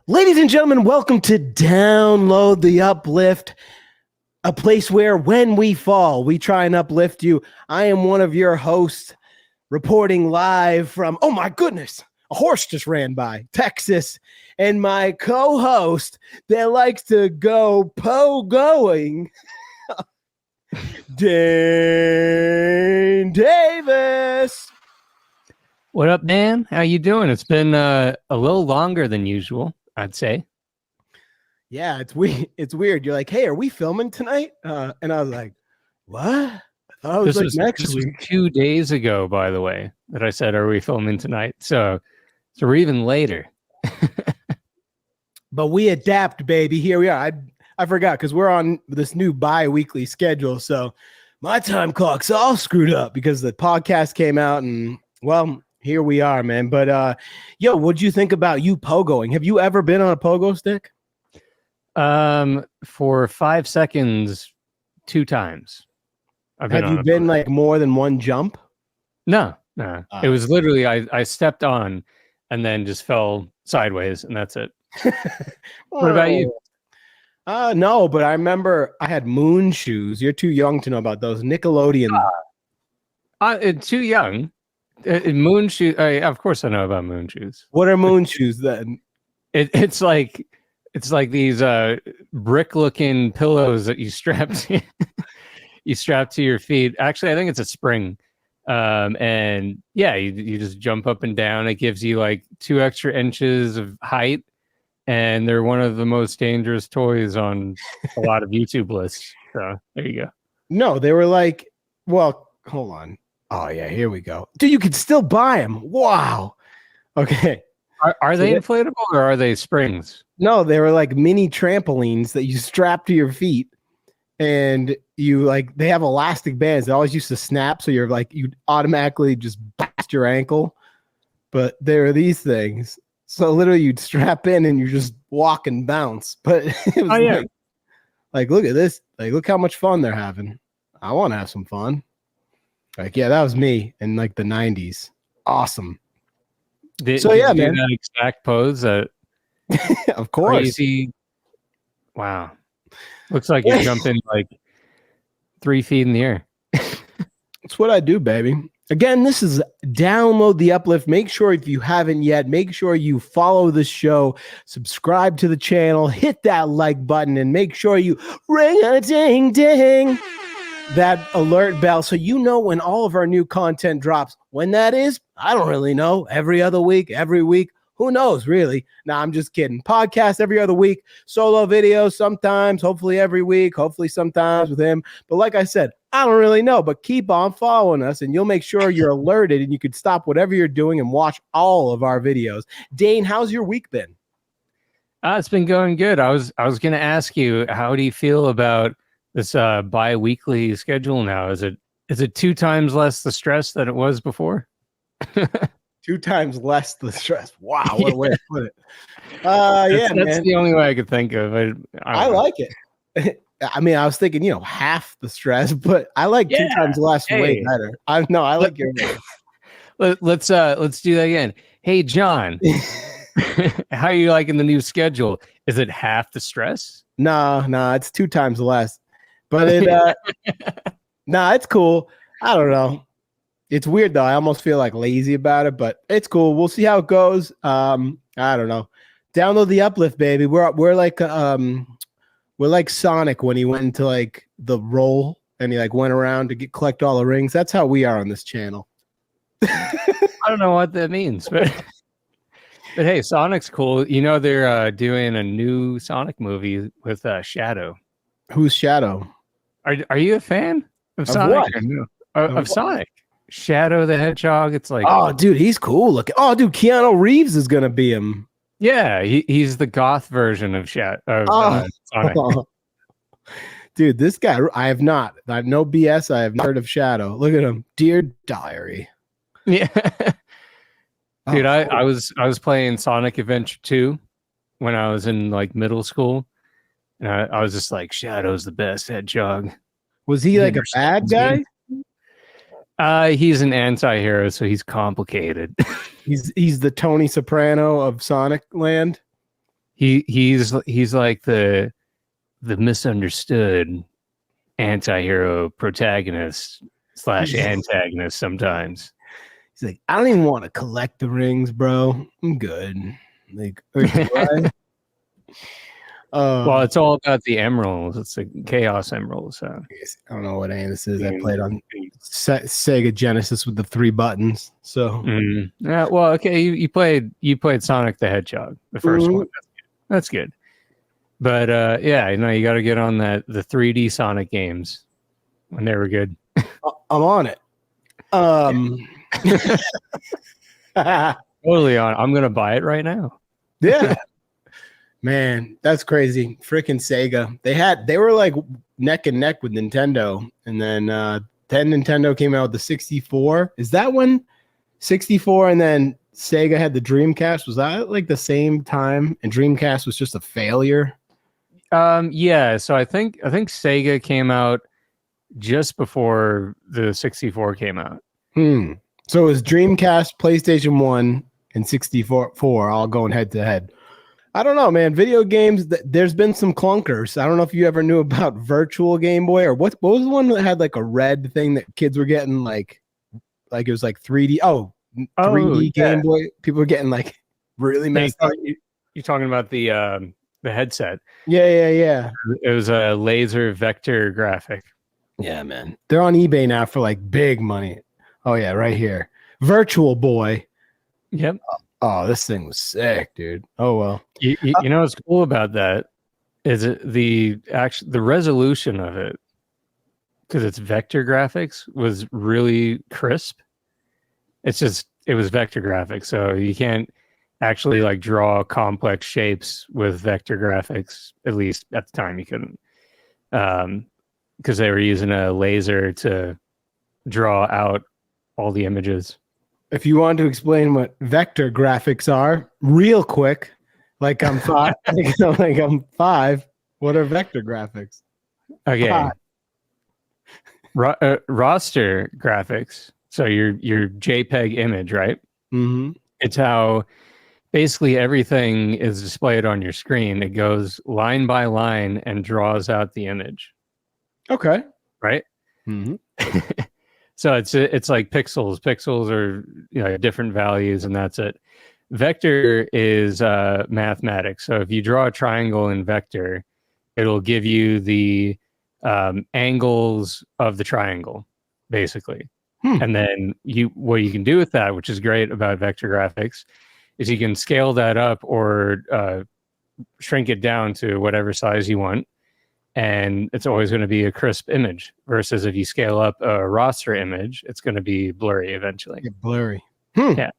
Ladies and gentlemen, welcome to Download the Uplift, a place where when we fall, we try and uplift you. I am one of your hosts, reporting live from, oh my goodness, a horse just ran by, Texas, and my co-host that likes to go pogoing, Dane Davis. What up, man? How you doing? It's been a little longer than usual, I'd say. Yeah, it's weird. It's weird. You're like, hey, are we filming tonight? And I was like, what? I thought it was next week. 2 days ago, by the way, that I said, are we filming tonight? So we're even later. But we adapt, baby. Here we are. I forgot because we're on this new bi-weekly schedule. So my time clock's all screwed up because the podcast came out and, well, here we are, man. But yo, what'd you think about you pogoing? Have you ever been on a pogo stick? For 5 seconds, 2 times. Have you been like more than one jump? No. It was literally I stepped on and then just fell sideways, and that's it. What about you? No, but I remember I had moon shoes. You're too young to know about those. Nickelodeon. Too young. Moon shoes. Of course, I know about moon shoes. What are moon shoes then? It's like these brick-looking pillows that you strap to your feet. Actually, I think it's a spring. And yeah, you just jump up and down. It gives you like 2 extra inches of height, and they're one of the most dangerous toys on a lot of YouTube lists. So there you go. No, they were like, well, hold on. Oh yeah, here we go. Dude, you could still buy them. Wow. Okay. Are they inflatable or are they springs? No, they were like mini trampolines that you strap to your feet, and you like they have elastic bands. They always used to snap, so you're like you automatically just bust your ankle. But there are these things, so literally you'd strap in and you just walk and bounce. But it was like look at this, like look how much fun they're having. I want to have some fun. Like yeah, that was me in like the 90s. Awesome. Did you do that exact pose? Of course. Crazy. Wow. Looks like you're jumping like 3 feet in the air. That's what I do, baby. Again, this is Download the Uplift. Make sure if you haven't yet, make sure you follow the show, subscribe to the channel, hit that like button, and make sure you ring a ding ding that alert bell so you know when all of our new content drops. When that is, I don't really know. Every other week, every week. Who knows, really? Nah, I'm just kidding. Podcast every other week. Solo videos sometimes, hopefully every week, hopefully sometimes with him. But like I said, I don't really know. But keep on following us and you'll make sure you're alerted and you can stop whatever you're doing and watch all of our videos. Dane, how's your week been? It's been going good. I was going to ask you, how do you feel about this bi-weekly schedule now? Is it 2 times less the stress than it was before? 2 times less the stress. Wow, what a way to put it. That's man. The only way I could think of. I like it. I mean, I was thinking, half the stress, but I like 2 times less way better. I like your way. Let's do that again. Hey, John, how are you liking the new schedule? Is it half the stress? No, it's 2 times less. But it it's cool. I don't know. It's weird though. I almost feel like lazy about it, but it's cool. We'll see how it goes. I don't know. Download the Uplift, baby. We're like Sonic when he went into like the roll and he like went around to collect all the rings. That's how we are on this channel. I don't know what that means, but hey, Sonic's cool. They're doing a new Sonic movie with Shadow. Who's Shadow? Are you a fan of Sonic? Of Sonic? Shadow the Hedgehog. It's like, oh, dude, he's cool looking. Oh, dude, Keanu Reeves is gonna be him. Yeah, he's the goth version of Sonic. Dude, this guy, I have no BS. I have not heard of Shadow. Look at him, Dear Diary. Yeah, dude, I was playing Sonic Adventure 2 when I was in like middle school, and I was just like, Shadow's the best hedgehog. Was he like a bad guy? He's an anti-hero, so he's complicated. he's the Tony Soprano of Sonic Land. He's like the misunderstood anti-hero protagonist / antagonist sometimes. He's like, I don't even want to collect the rings, bro. I'm good. Like, or do I? Well, it's all about the emeralds. It's a Chaos Emerald. So I don't know what any of this is. I played on Sega Genesis with the 3 buttons. So yeah, well, okay, you played Sonic the Hedgehog, the 1st one. That's good. But yeah, you know, you got to get on the 3D Sonic games when they were good. I'm on it. Totally on. I'm gonna buy it right now. Yeah. Man, that's crazy. Freaking Sega. They were like neck and neck with Nintendo. And then Nintendo came out with the 64. Is that when 64 and then Sega had the Dreamcast? Was that like the same time and Dreamcast was just a failure? Yeah, so I think Sega came out just before the 64 came out. So it was Dreamcast, PlayStation 1, and 64 all going head to head. I don't know, man. Video games, there's been some clunkers. I don't know if you ever knew about Virtual Game Boy or what was the one that had like a red thing that kids were getting like it was like 3D. 3D Game Boy. People were getting like really messed up. You're talking about the headset. Yeah. It was a laser vector graphic. Yeah, man. They're on eBay now for like big money. Oh yeah, right here. Virtual Boy. Yep. Oh, this thing was sick, dude. Oh well. You know what's cool about that is the resolution of it, because it's vector graphics, was really crisp. It was vector graphics, so you can't actually like draw complex shapes with vector graphics. At least at the time, you couldn't, because they were using a laser to draw out all the images. If you want to explain what vector graphics are, real quick, like I'm 5, like I'm 5. What are vector graphics? Okay, roster graphics. So your JPEG image, right? Mm-hmm. It's how basically everything is displayed on your screen. It goes line by line and draws out the image. Okay. Right. Mm-hmm. So it's like pixels. Pixels are, you know, different values, and that's it. Vector is mathematics. So if you draw a triangle in vector, it'll give you the angles of the triangle, basically. And then what you can do with that, which is great about vector graphics, is you can scale that up or shrink it down to whatever size you want. And it's always going to be a crisp image, versus if you scale up a raster image, it's going to be blurry eventually. Blurry. Yeah.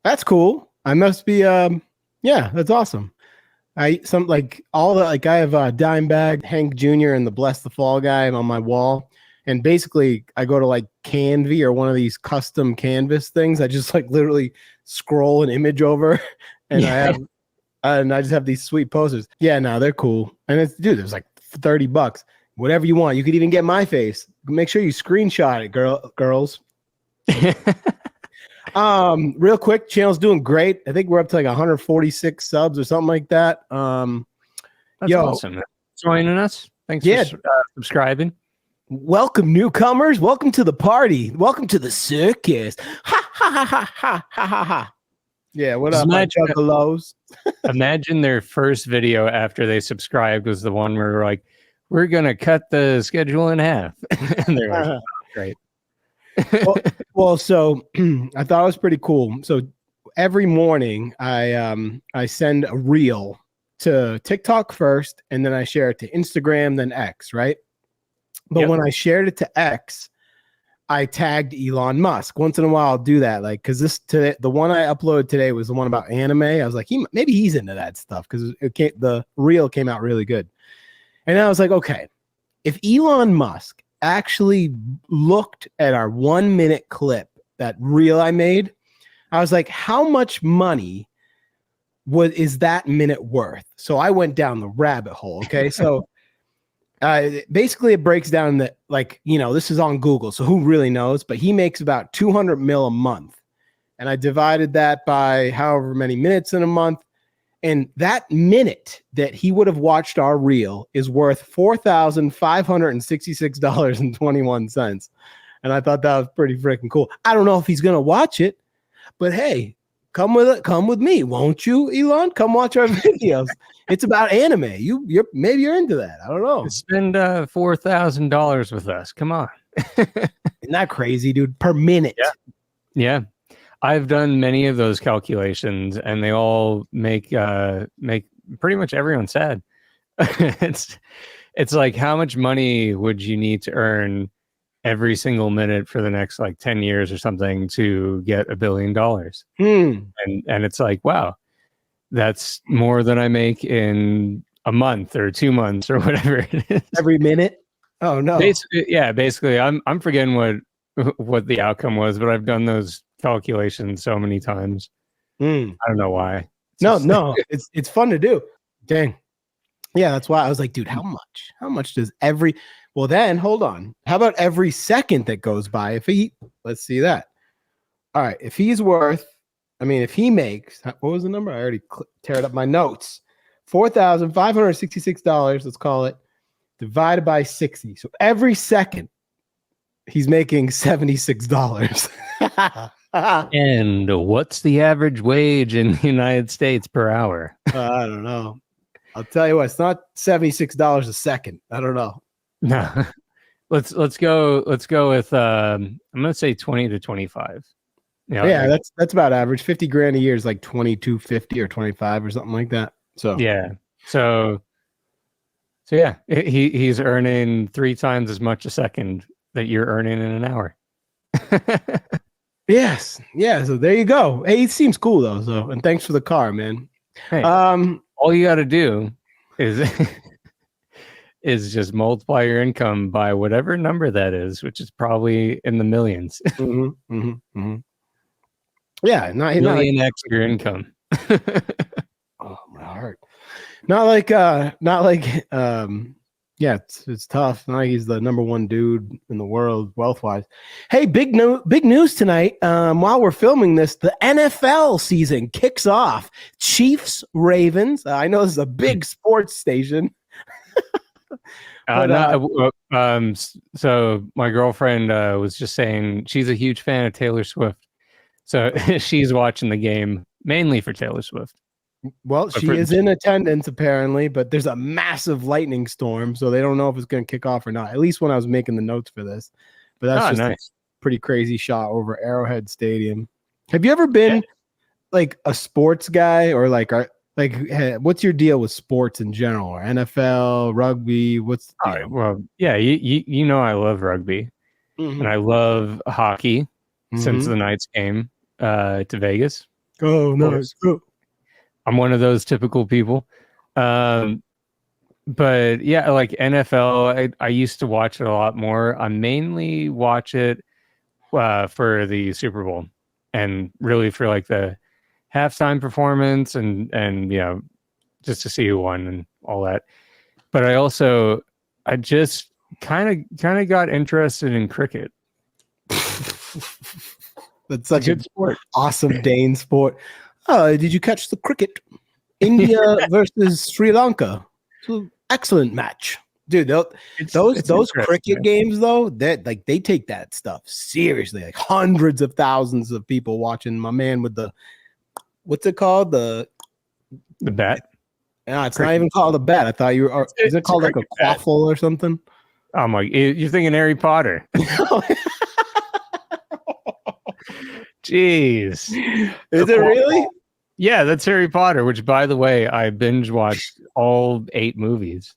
That's cool. I must be yeah, that's awesome. I have Dimebag, Hank Jr. and the Bless the Fall guy on my wall. And basically I go to like Canvy or one of these custom canvas things. I just like literally scroll an image over and I just have these sweet posters. Yeah, no, they're cool. And there's like $30. Whatever you want. You could even get my face. Make sure you screenshot it, girls. Real quick, channel's doing great. I think we're up to like 146 subs or something like that. That's awesome. Joining us. Thanks for subscribing. Welcome, newcomers. Welcome to the party. Welcome to the circus. Ha ha ha ha ha ha ha ha. Yeah, what up, my juggalos? Imagine their first video after they subscribed was the one where we're like, we're going to cut the schedule in half. And they're like, oh, great. well, so I thought it was pretty cool. So every morning I send a reel to TikTok first, and then I share it to Instagram, then X, right? But when I shared it to X, I tagged Elon Musk. Once in a while, I'll do that, like, because the one I uploaded today was the one about anime. I was like, maybe he's into that stuff, because the reel came out really good. And I was like, okay, if Elon Musk actually looked at our 1-minute clip, that reel I made, I was like, how much money is that minute worth? So I went down the rabbit hole. Okay, so. Basically, it breaks down that, like, you know, this is on Google, so who really knows? But he makes about 200 mil a month, and I divided that by however many minutes in a month, And that minute that he would have watched our reel is worth $4,566.21. And I thought that was pretty freaking cool. I don't know if he's gonna watch it, but hey, come with me, won't you, Elon? Come watch our videos. It's about anime. Maybe you're into that. I don't know. Spend $4,000 with us. Come on. Isn't that crazy, dude? Per minute. Yeah. I've done many of those calculations, and they all make pretty much everyone sad. It's like, how much money would you need to earn every single minute for the next like 10 years or something to get $1 billion? And it's like, wow, that's more than I make in a month or 2 months or whatever it is. Every minute. Oh no. Basically, I'm forgetting what the outcome was, but I've done those calculations so many times. I don't know why. No, it's fun to do. Dang. Yeah, that's why I was like, dude, how much does well then hold on, how about every second that goes by? Let's see that. All right, if he makes, what was the number? I already teared up my notes. $4,566, let's call it, divided by 60. So every second he's making $76. And what's the average wage in the United States per hour? I don't know. I'll tell you what, it's not $76 a second. I don't know. No. Let's go with I'm gonna say 20 to 25. Yeah, that's about average. 50 grand a year is like 2250 or 25 or something like that. So yeah. So yeah, he's earning 3 times as much a second that you're earning in an hour. Yes. Yeah. So there you go. Hey, it seems cool though. So, and thanks for the car, man. Hey, all you got to do is is just multiply your income by whatever number that is, which is probably in the millions. Yeah, not extra income. Oh, my heart. Not like yeah, it's tough. Not like he's the number one dude in the world wealth wise. Hey, big news tonight. While we're filming this, the NFL season kicks off. Chiefs, Ravens. I know this is a big sports station. So my girlfriend was just saying she's a huge fan of Taylor Swift. So she's watching the game mainly for Taylor Swift. Well, she is in attendance apparently, but there's a massive lightning storm, so they don't know if it's going to kick off or not. At least when I was making the notes for this. But that's just nice. A pretty crazy shot over Arrowhead Stadium. Have you ever been like a sports guy, or what's your deal with sports in general, or NFL, rugby? What's the deal? Well, yeah, you know I love rugby, and I love hockey since the Knights came to Vegas. Oh, nice. I'm one of those typical people. But yeah, like NFL, I used to watch it a lot more. I mainly watch it for the Super Bowl, and really for like the halftime performance and just to see who won and all that. But I just kind of got interested in cricket. That's such a good sport. Awesome Dane sport. Oh, did you catch the cricket? India versus Sri Lanka. Excellent match, dude. Those cricket games though, that like they take that stuff seriously. Like hundreds of thousands of people watching. My man with the, what's it called? The bat. No, it's not even called a bat. I thought you were. Is it called like a quaffle or something? Oh my! You're thinking Harry Potter. Jeez. Is it really? Yeah, that's Harry Potter, which, by the way, I binge watched all 8 movies.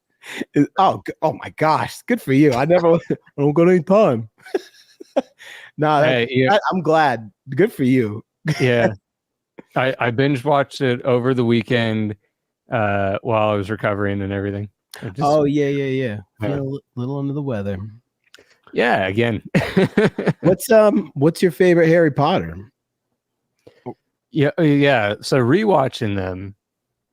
Oh my gosh. Good for you. I don't got any time. I'm glad. Good for you. Yeah. I binge watched it over the weekend while I was recovering and everything. Yeah. A little under the weather. Yeah, again. What's your favorite Harry Potter? Yeah. So rewatching them,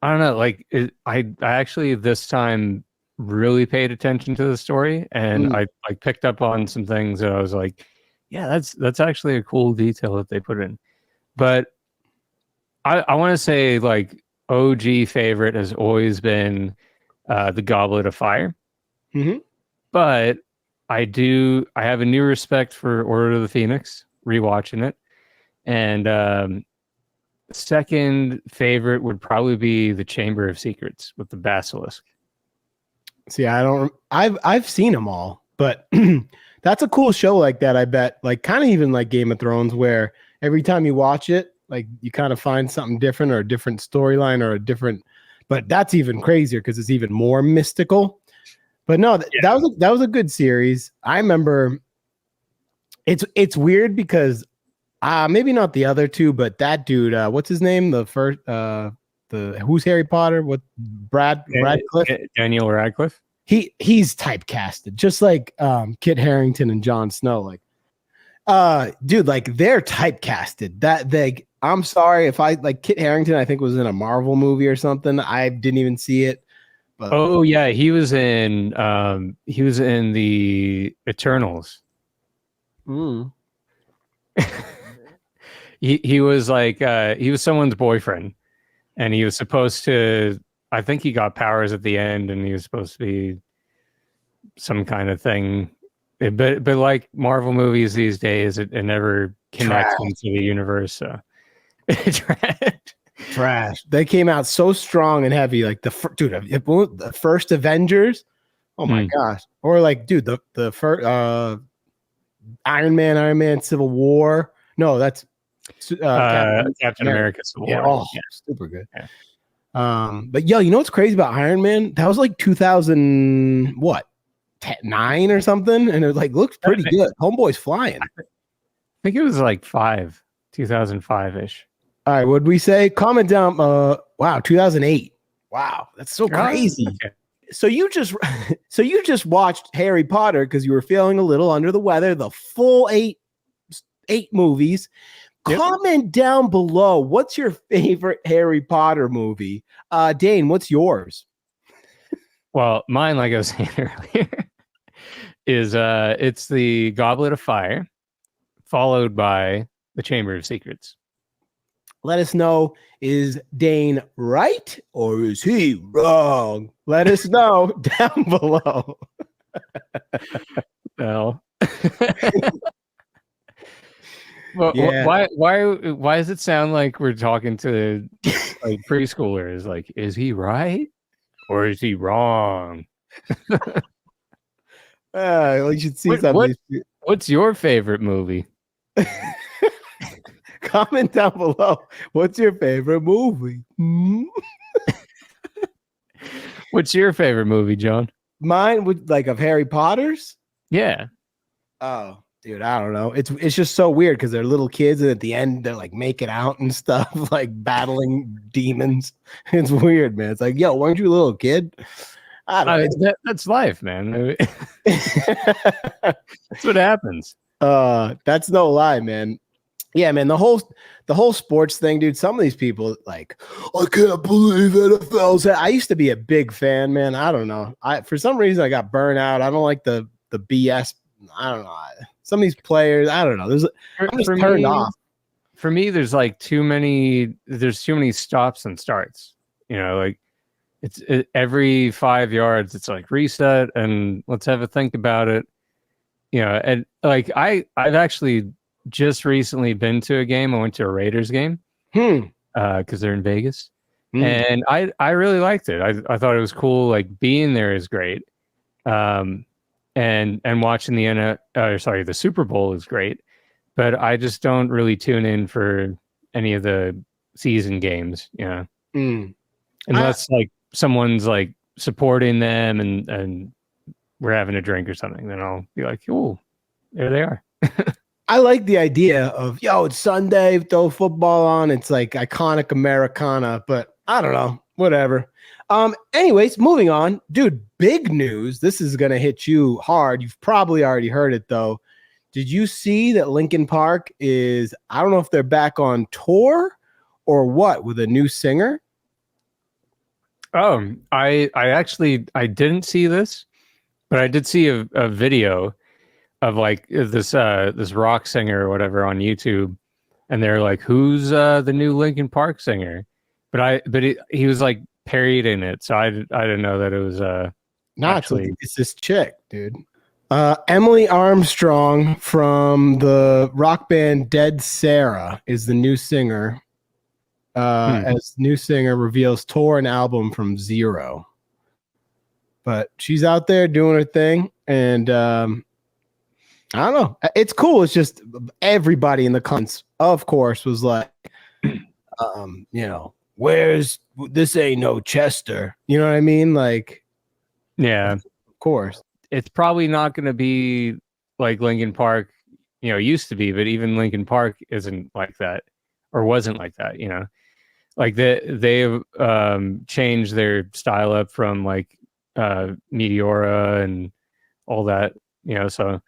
I don't know. Like I actually this time really paid attention to the story, and I picked up on some things that I was like, yeah, that's actually a cool detail that they put in. But I want to say, like, OG favorite has always been the Goblet of Fire. Mm-hmm. But I have a new respect for Order of the Phoenix, rewatching it. And second favorite would probably be the Chamber of Secrets with the basilisk. See, I've seen them all, but that's a cool show like that, I bet. Like kind of even like Game of Thrones, where every time you watch it, like you kind of find something different or a different storyline or a different, but that's even crazier because it's even more mystical. But no, that was a good series. I remember it's weird because maybe not the other two, but that dude, what's his name? The first the who's Harry Potter? What Radcliffe? Daniel Radcliffe. He's typecasted, just like Kit Harington and Jon Snow. Like, dude, like they're typecasted. That they, I'm sorry if I like Kit Harington. I think was in a Marvel movie or something. I didn't even see it. But Oh yeah, he was in the Eternals. mm. He was like he was someone's boyfriend, and he was supposed to. I think he got powers at the end, and he was supposed to be some kind of thing. But like Marvel movies these days, it never connects into the universe. So Trash. They came out so strong and heavy. Like the first Avengers. Oh my gosh. Or like, dude, the first Iron Man, Civil War. No, that's Captain America Civil War. Oh, yeah. Super good. Yeah. But yo, you know what's crazy about Iron Man? That was like 2000 what? 9 or something, and it like looks pretty good. Homeboy's flying. I think it was like 2005-ish. All right, what'd we say? Comment down. Wow, 2008. Wow, that's so crazy. Okay. So you just watched Harry Potter because you were feeling a little under the weather. The full eight movies. Yep. Comment down below. What's your favorite Harry Potter movie? Dane, what's yours? Well, mine, like I was saying earlier, is it's the Goblet of Fire, followed by the Chamber of Secrets. Let us know, is Dane right or is he wrong? Let us know down below. Well, well yeah. Why does it sound like we're talking to like preschoolers? Like, is he right or is he wrong? You should see something. What's your favorite movie? Comment down below. What's your favorite movie? What's your favorite movie, John? Mine would like of Harry Potter's. Yeah. Oh, dude, I don't know. It's just so weird because they're little kids and at the end they're like making out and stuff, like battling demons. It's weird, man. It's like, yo, weren't you a little kid? I don't know. That's life, man. That's what happens. That's no lie, man. Yeah, man, the whole sports thing, dude. Some of these people like, I can't believe NFL's. I used to be a big fan, man. I don't know. For some reason I got burnt out. I don't like the BS. I don't know. Some of these players, I don't know. I'm just turned off. For me, there's like too many stops and starts. You know, like every 5 yards, it's like reset and let's have a think about it. You know, and like I've actually just recently been to a game. I went to a Raiders game because they're in Vegas, and I really liked it. I thought it was cool. Like being there is great, and watching the Super Bowl is great, but I just don't really tune in for any of the season games. You know, unless like someone's like supporting them and we're having a drink or something, then I'll be like, oh, there they are. I like the idea of, yo, it's Sunday, throw football on. It's like iconic Americana, but I don't know, whatever. Anyways, moving on. Dude, big news. This is going to hit you hard. You've probably already heard it, though. Did you see that Linkin Park is, I don't know if they're back on tour or what, with a new singer? I didn't see this, but I did see a video of like this rock singer or whatever on YouTube, and they're like, who's the new Linkin Park singer? he was like parried in it, so I didn't know that it was actually. It's this chick, dude. Emily Armstrong from the rock band Dead Sarah is the new singer. As new singer reveals tour and album from Zero. But she's out there doing her thing, and I don't know. It's cool. It's just everybody in the comments, of course, was like, where's this? Ain't no Chester. You know what I mean? Like, yeah, of course. It's probably not going to be like Linkin Park, used to be, but even Linkin Park isn't like that, or wasn't like that, like they've changed their style up from like Meteora and all that, so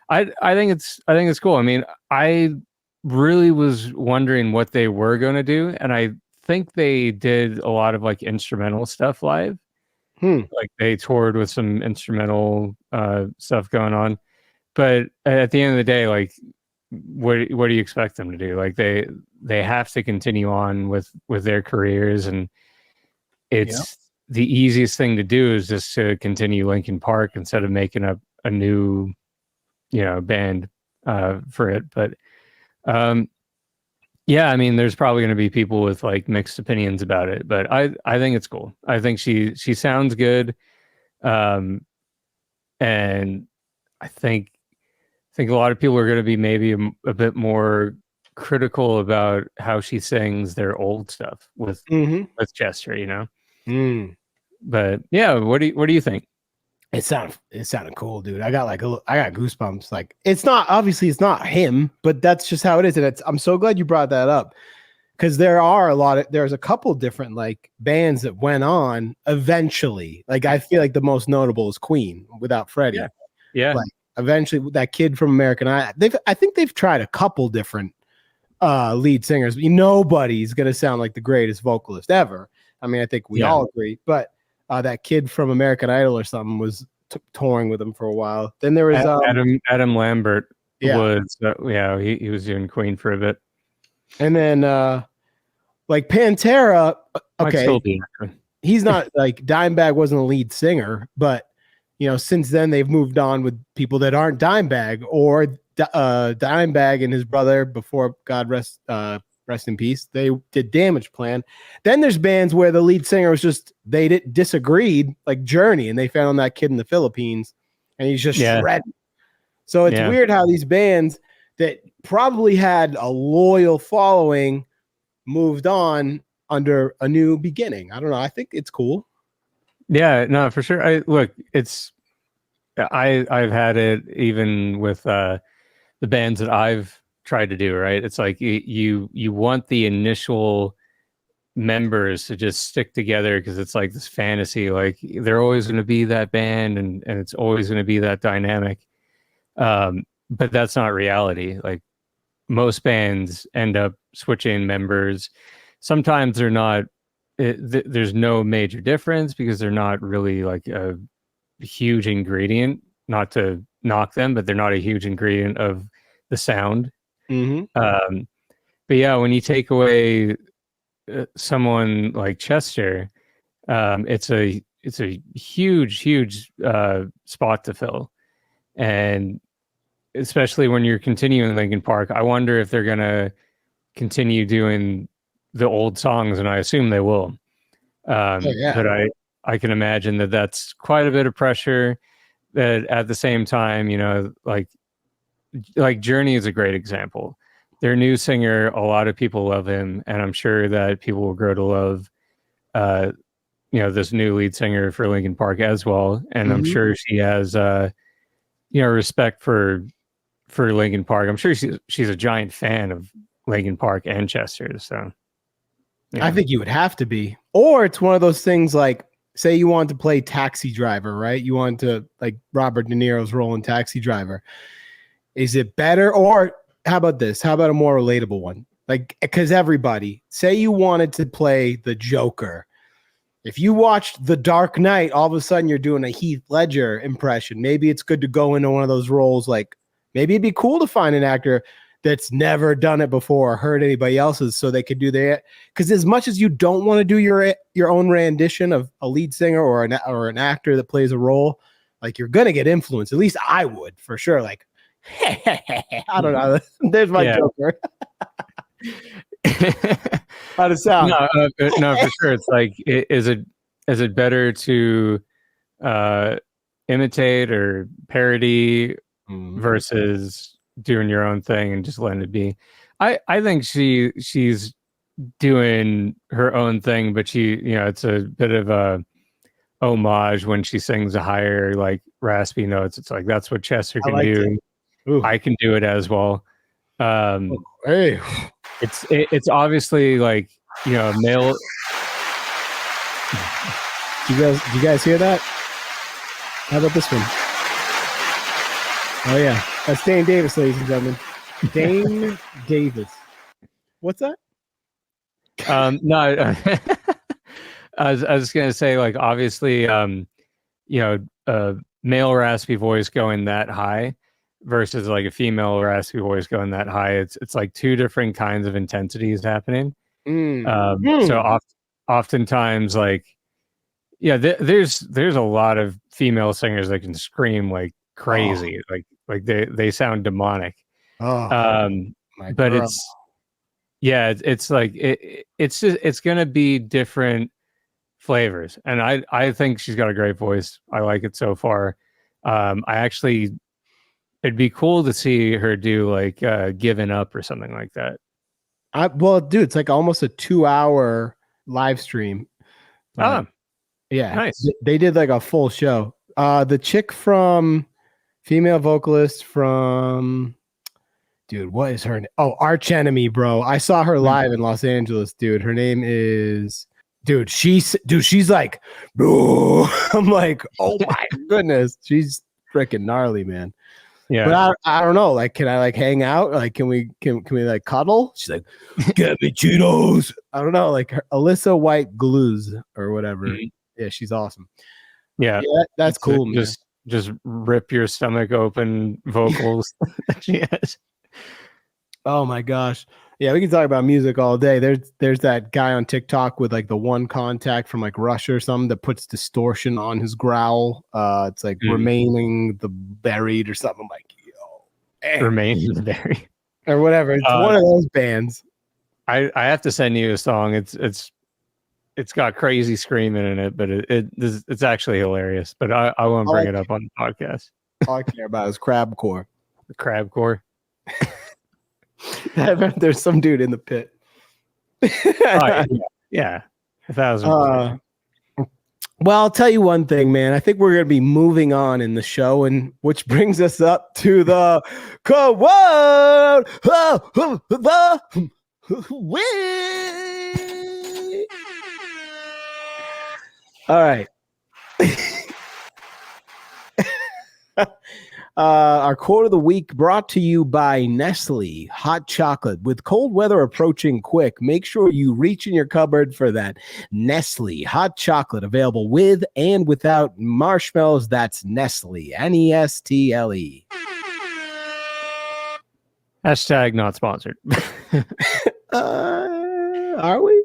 I think it's cool. I mean, I really was wondering what they were going to do, and I think they did a lot of like instrumental stuff live. Like they toured with some instrumental stuff going on, but at the end of the day, like what do you expect them to do? Like they have to continue on with their careers, and it's the easiest thing to do is just to continue Linkin Park instead of making up a new band for it. But yeah, I mean, there's probably going to be people with like mixed opinions about it, but I think it's cool. I think she sounds good, and I think a lot of people are going to be maybe a bit more critical about how she sings their old stuff with Chester, But yeah, what do you think? It sounded cool, dude. I got goosebumps. Like, it's not him, but that's just how it is. And I'm so glad you brought that up, because there's a couple different like bands that went on eventually. Like, I feel like the most notable is Queen without Freddie. Yeah. Like, eventually that kid from American Idol, I think they've tried a couple different lead singers. Nobody's gonna sound like the greatest vocalist ever. I mean, I think we all agree, but that kid from American Idol or something was touring with him for a while. Then there was Adam Lambert was he was doing Queen for a bit. And then like Pantera, okay, he's not like Dimebag wasn't a lead singer, but since then they've moved on with people that aren't Dimebag, or Dimebag and his brother before God rest in peace, they did Damage Plan. Then there's bands where the lead singer was just, they disagreed, like Journey, and they found that kid in the Philippines and he's just shredding. So it's weird how these bands that probably had a loyal following moved on under a new beginning. I don't know. I think it's cool. Yeah, no, for sure. I've had it even with the bands that I've tried to do, right? It's like you want the initial members to just stick together because it's like this fantasy, like they're always going to be that band and it's always going to be that dynamic. But that's not reality. Like most bands end up switching members. Sometimes they're not, there's no major difference because they're not really like a huge ingredient, not to knock them, but they're not a huge ingredient of the sound. But yeah, when you take away someone like Chester, it's a huge spot to fill, and especially when you're continuing Linkin Park, I wonder if they're gonna continue doing the old songs, and I assume they will. But I can imagine that that's quite a bit of pressure. That at the same time, like Journey is a great example. Their new singer, a lot of people love him, and I'm sure that people will grow to love, this new lead singer for Linkin Park as well. And I'm sure she has, respect for Linkin Park. I'm sure she's a giant fan of Linkin Park and Chester. So, I think you would have to be, or it's one of those things like, say you want to play Taxi Driver, right? You want to like Robert De Niro's role in Taxi Driver. Is it better, or how about this? How about a more relatable one? Like, because everybody, say you wanted to play the Joker. If you watched The Dark Knight, all of a sudden you're doing a Heath Ledger impression. Maybe it's good to go into one of those roles. Like, maybe it'd be cool to find an actor that's never done it before or heard anybody else's, so they could do that. Because as much as you don't want to do your own rendition of a lead singer or an actor that plays a role, like you're gonna get influence. At least I would, for sure. Like, I don't know. There's my Joker. How'd it sound? No, for sure. It's like, is it better to imitate or parody versus doing your own thing and just letting it be? I think she's doing her own thing, but it's a bit of a homage when she sings the higher, like, raspy notes. It's like, that's what Chester can do. I can do it as well. Hey, it's obviously like, male. Do you guys hear that? How about this one? Oh yeah, that's Dane Davis, ladies and gentlemen. Dane Davis. What's that? No, I was gonna say, like, obviously, a male raspy voice going that high versus like a female raspy voice going that high. It's like two different kinds of intensities happening. So oftentimes, like, there's a lot of female singers that can scream like crazy, like they sound demonic. But girl. It's like it's gonna be different flavors, and I think she's got a great voice. I like it so far. It'd be cool to see her do like Giving Up or something like that. Well, dude, it's like almost a 2-hour live stream. Yeah, nice. They did like a full show. The chick female vocalist from, dude, what is her name? Oh, Arch Enemy, bro. I saw her live in Los Angeles, dude. Her name is, she's like, bro. I'm like, oh my goodness, she's freaking gnarly, man. Yeah, but I don't know. Like, can I like hang out? Like, can we like cuddle? She's like, get me Cheetos. I don't know. Like Alyssa White Glues or whatever. Yeah, she's awesome. Yeah, that's cool, man. Just rip your stomach open vocals. Yes. Oh my gosh. Yeah, we can talk about music all day. There's that guy on TikTok with like the one contact from like Russia or something that puts distortion on his growl. It's like Remaining the Buried or something. I'm like, yo, Remaining the Buried or whatever. It's one of those bands. I have to send you a song. It's got crazy screaming in it, but it's actually hilarious. But I won't bring it up on the podcast. All I care about is crabcore. The crabcore. There's some dude in the pit. Yeah, 1,000%. Well, I'll tell you one thing, man. I think we're going to be moving on in the show, and which brings us up to the quote. All right. Our quote of the week brought to you by Nestle hot chocolate. With cold weather approaching quick, make sure you reach in your cupboard for that Nestle hot chocolate, available with and without marshmallows. That's Nestle, Nestle. Hashtag not sponsored. Are we?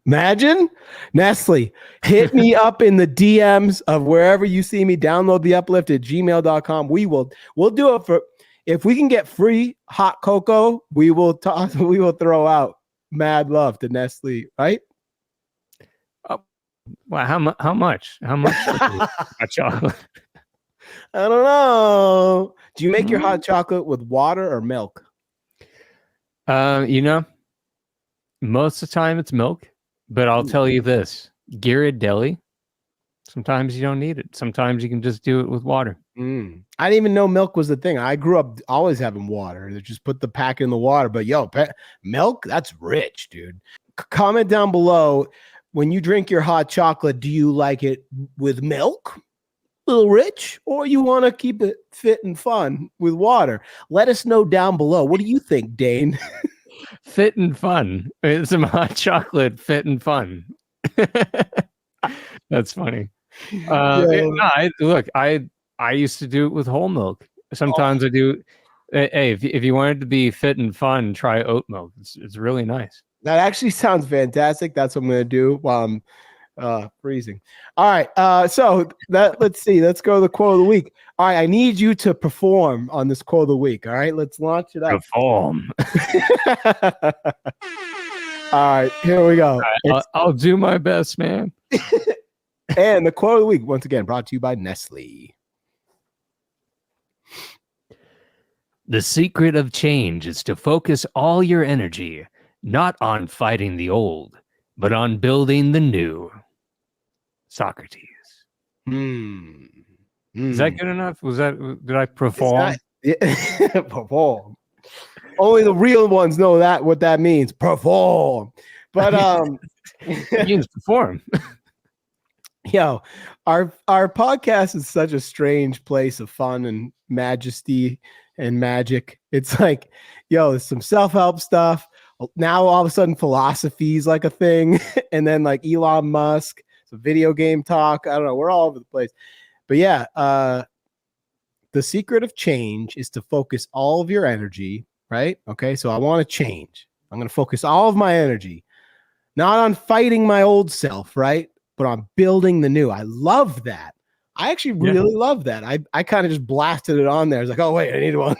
Imagine. Nestle, hit me up in the DMs of wherever you see me. Download the uplift at gmail.com. We'll do it for, if we can get free hot cocoa, we will throw out mad love to Nestle, right? Wow, how much hot chocolate? I don't know. Do you make your hot chocolate with water or milk? Most of the time it's milk. But I'll tell you this, Ghirardelli, sometimes you don't need it. Sometimes you can just do it with water. I didn't even know milk was the thing. I grew up always having water. They just put the packet in the water. But milk, that's rich, dude. Comment down below, when you drink your hot chocolate, do you like it with milk, a little rich, or you want to keep it fit and fun with water? Let us know down below. What do you think, Dane? Fit and fun. It's some hot chocolate, fit and fun. That's funny. I used to do it with whole milk. Sometimes I do. Hey, if you wanted to be fit and fun, try oat milk. It's really nice. That actually sounds fantastic. That's what I'm gonna do while I'm freezing. All right. So let's see. Let's go to the quote of the week. All right, I need you to perform on this quote of the week. All right, let's launch it up. Perform. All right, here we go. I'll do my best, man. And the quote of the week, once again, brought to you by Nestle. The secret of change is to focus all your energy not on fighting the old, but on building the new. Socrates. Is that good enough? Did I perform? Perform. Only the real ones know what that means. Perform. But it means perform. Yo, our podcast is such a strange place of fun and majesty and magic. It's like, yo, there's some self-help stuff. Now all of a sudden philosophy is like a thing. And then like Elon Musk, some video game talk. I don't know. We're all over the place. But yeah, the secret of change is to focus all of your energy, right? Okay, so I want to change. I'm going to focus all of my energy, not on fighting my old self, right? But on building the new. I love that. I actually really love that. I kind of just blasted it on there. I was like, oh, wait, I need one.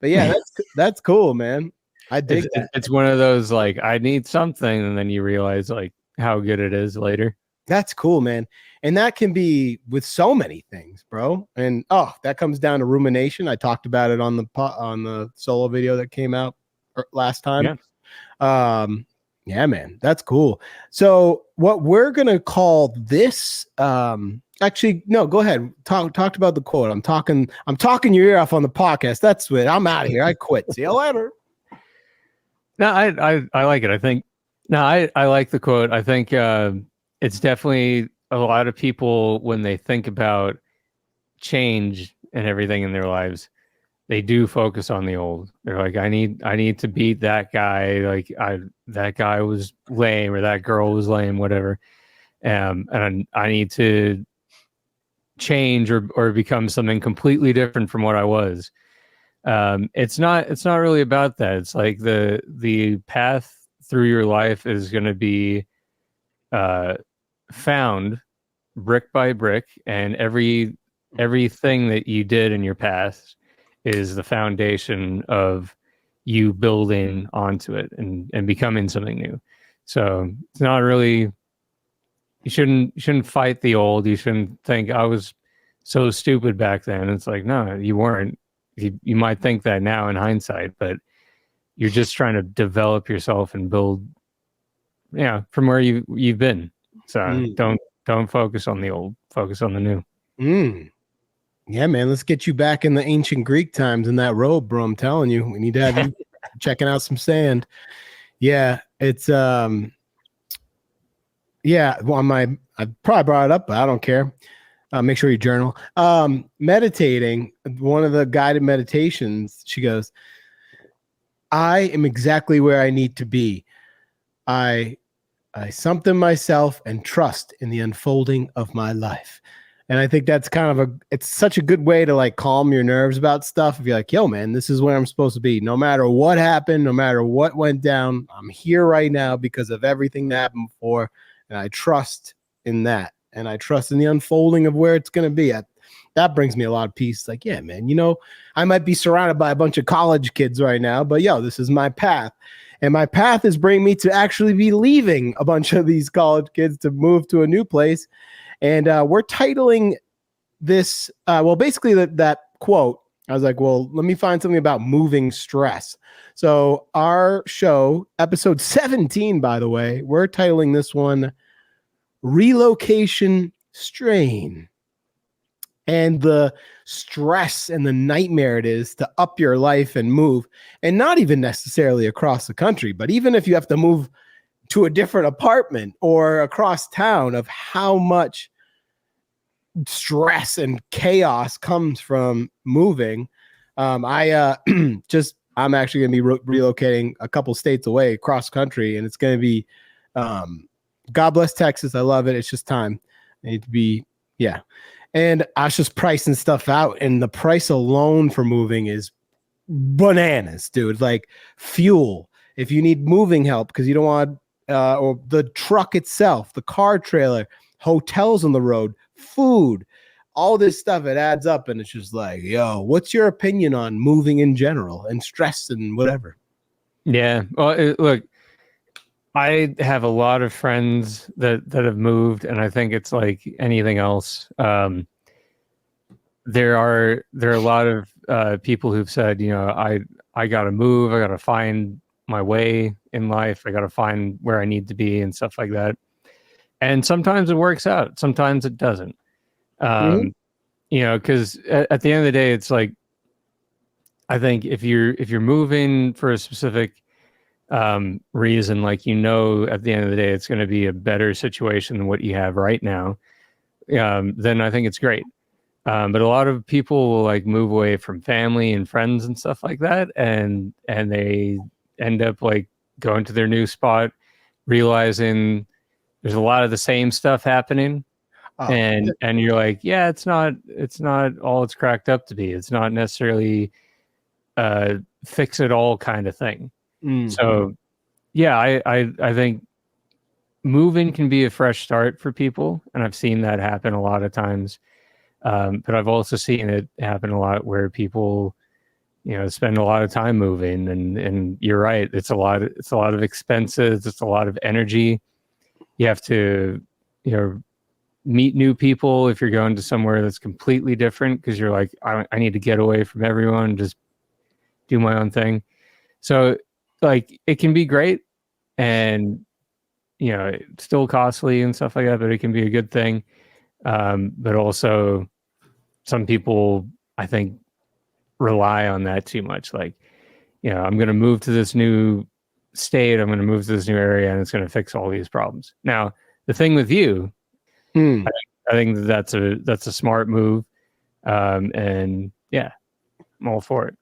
But yeah, that's cool, man. I dig that. It's one of those like, I need something, and then you realize like how good it is later. That's cool, man. And that can be with so many things, bro. And that comes down to rumination. I talked about it on the solo video that came out last time. Yeah, man, that's cool. So what we're gonna call this, actually, no, go ahead. Talked about the quote. I'm talking your ear off on the podcast. That's it. I'm out of here. I quit. See you later. No, I like it. I like the quote. I think it's definitely a lot of people when they think about change and everything in their lives, they do focus on the old. They're like, I need to beat that guy. Like that guy was lame or that girl was lame, whatever. And I need to change or become something completely different from what I was. It's not really about that. It's like the path through your life is going to be found brick by brick, and everything that you did in your past is the foundation of you building onto it and becoming something new. So it's not really, you shouldn't fight the old. You shouldn't think I was so stupid back then. It's like, no, you weren't. You might think that now in hindsight, but you're just trying to develop yourself and build, from where you've been. So don't focus on the old, focus on the new. Yeah, man, let's get you back in the ancient Greek times in that robe, bro. I'm telling you, we need to have you checking out some sand. Yeah, it's well, I probably brought it up, but I don't care. Make sure you journal. Meditating, one of the guided meditations, she goes, I am exactly where I need to be. I something myself and trust in the unfolding of my life. And I think that's kind of it's such a good way to like calm your nerves about stuff. If you're like, yo, man, this is where I'm supposed to be. No matter what happened, no matter what went down, I'm here right now because of everything that happened before. And I trust in that. And I trust in the unfolding of where it's going to be. That brings me a lot of peace. Like, yeah, man, I might be surrounded by a bunch of college kids right now, but this is my path. And my path is bringing me to actually be leaving a bunch of these college kids to move to a new place. And we're titling this, basically that quote, I was like, well, let me find something about moving stress. So our show, episode 17, by the way, we're titling this one, Relocation Strain. And the stress and the nightmare it is to up your life and move, and not even necessarily across the country, but even if you have to move to a different apartment or across town, of how much stress and chaos comes from moving. I'm actually going to be relocating a couple states away across country, and it's going to be, God bless Texas. I love it. It's just time. I need to be, And I was just pricing stuff out, and the price alone for moving is bananas, dude. Like fuel, if you need moving help because you don't want, or the truck itself, the car trailer, hotels on the road, food, all this stuff, it adds up. And it's just like, yo, what's your opinion on moving in general and stress and whatever? Yeah. Well, look, I have a lot of friends that have moved, and I think it's like anything else. There are a lot of people who've said, I got to move, I got to find my way in life, I got to find where I need to be and stuff like that. And sometimes it works out, sometimes it doesn't. Because at the end of the day, it's like, I think if you're moving for a specific reason, like, at the end of the day, it's going to be a better situation than what you have right now, then I think it's great. But a lot of people will like move away from family and friends and stuff like that, and they end up like going to their new spot, realizing there's a lot of the same stuff happening, and you're like, yeah, it's not all it's cracked up to be. It's not necessarily fix it all kind of thing. So yeah, I think moving can be a fresh start for people, and I've seen that happen a lot of times. But I've also seen it happen a lot where people, spend a lot of time moving, and you're right. It's a lot of expenses. It's a lot of energy. You have to, meet new people if you're going to somewhere that's completely different, because you're like, I need to get away from everyone and just do my own thing. So like, it can be great, and, it's still costly and stuff like that, but it can be a good thing. But also some people, I think, rely on that too much. Like, I'm going to move to this new state, I'm going to move to this new area, and it's going to fix all these problems. Now, the thing with you, I think that's a smart move. And yeah, I'm all for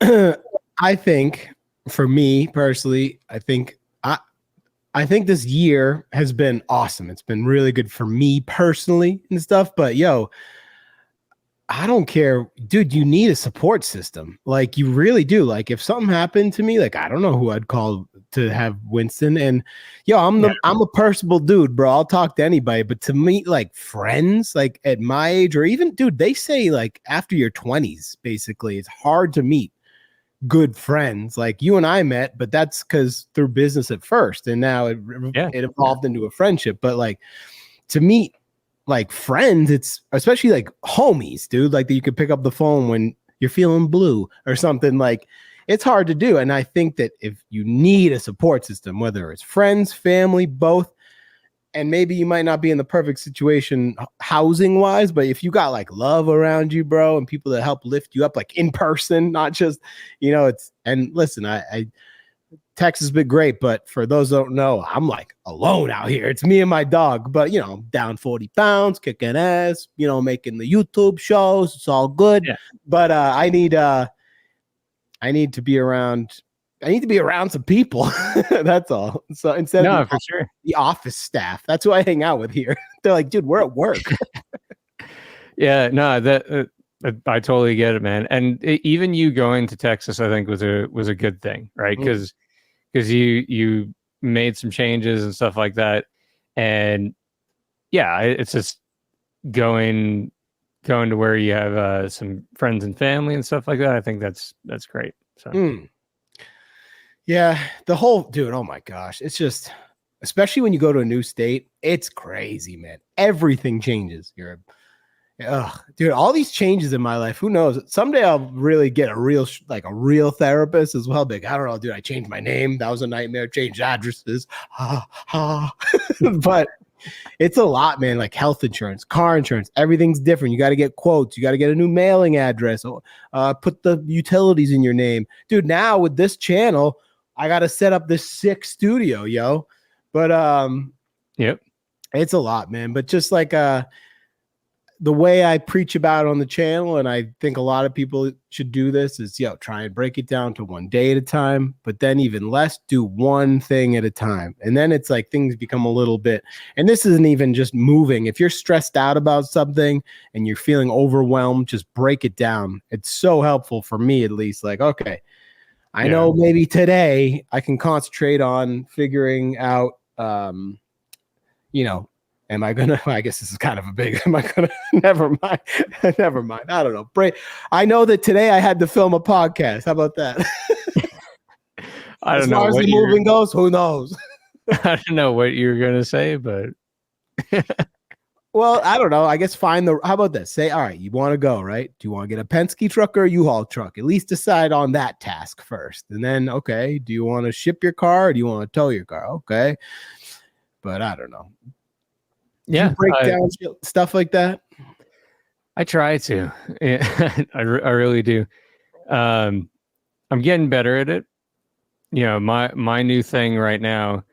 it. I think for me personally, I think this year has been awesome. It's been really good for me personally and stuff. But yo, I don't care, dude. You need a support system. Like, you really do. Like, if something happened to me, like, I don't know who I'd call to have Winston. And yo, I'm a personable dude, bro. I'll talk to anybody. But to meet like friends, like at my age, or even, dude, they say like after your 20s, basically, it's hard to meet good friends. Like you and I met, but that's because through business at first, and now it evolved into a friendship. But like, to meet like friends, it's especially like homies, dude, like that you could pick up the phone when you're feeling blue or something. Like, it's hard to do. And I think that if you need a support system, whether it's friends, family, both, and maybe you might not be in the perfect situation housing wise, but if you got like love around you, bro, and people that help lift you up, like in person, not just, and listen, I Texas has been great, but for those who don't know, I'm like alone out here. It's me and my dog, but I'm down 40 pounds, kicking ass, making the YouTube shows. It's all good. Yeah. But I need to be around. I need to be around some people. That's all. So instead of the office staff, that's who I hang out with here. They're like, dude, we're at work. Yeah, no, that I totally get it, man. And even you going to Texas, I think was a good thing, right? Because you made some changes and stuff like that, and yeah, it's just going to where you have some friends and family and stuff like that. I think that's great. So. Yeah, the whole, dude, oh my gosh. It's just, especially when you go to a new state, it's crazy, man. Everything changes. Dude, all these changes in my life, who knows? Someday I'll really get a real therapist as well. Big, I don't know, dude, I changed my name. That was a nightmare. Changed addresses. But it's a lot, man. Like health insurance, car insurance, everything's different. You got to get quotes. You got to get a new mailing address. Put the utilities in your name. Dude, now with this channel, I got to set up this sick studio, yo. But yep, it's a lot, man. But just like the way I preach about on the channel, and I think a lot of people should do this, is try and break it down to one day at a time, but then even less, do one thing at a time. And then it's like things become a little bit, and this isn't even just moving. If you're stressed out about something and you're feeling overwhelmed, just break it down. It's so helpful for me, at least. Like, okay, I know maybe today I can concentrate on figuring out, am I gonna? I guess this is kind of a big. Am I gonna? Never mind. Never mind. I don't know. I know that today I had to film a podcast. How about that? I don't as know. far as the moving goes, who knows? I don't know what you're gonna say, but well, I don't know. I guess find the. How about this? Say, all right, you want to go, right? Do you want to get a Penske truck or a U-Haul truck? At least decide on that task first, and then okay, do you want to ship your car or do you want to tow your car? Okay, but I don't know. Yeah, you break down stuff like that. I try to. Yeah, I really do. I'm getting better at it. My new thing right now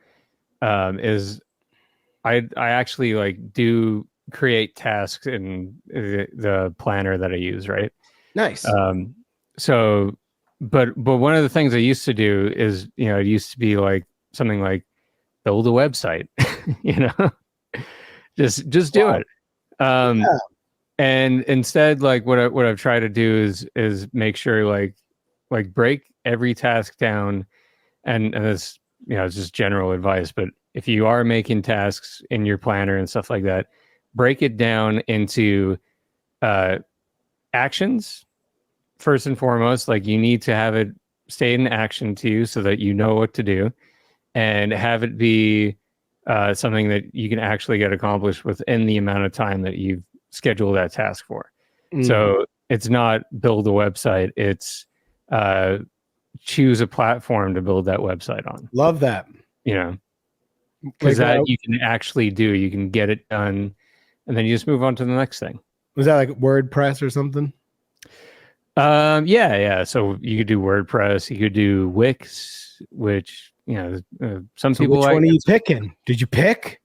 is I actually like do create tasks in the planner that I use, right? Nice. So, but one of the things I used to do is, it used to be like something like build a website, just do it. And instead, like what I've tried to do is make sure like break every task down, and this, it's just general advice, but if you are making tasks in your planner and stuff like that, break it down into actions first and foremost. Like you need to have it stay in action to you so that you know what to do, and have it be something that you can actually get accomplished within the amount of time that you've scheduled that task for. So it's not build a website, it's choose a platform to build that website on. Love that. Because that you can actually do, you can get it done, and then you just move on to the next thing. Was that like WordPress or something? Yeah. So you could do WordPress, you could do Wix, which some people which like. one are you picking? Did you pick?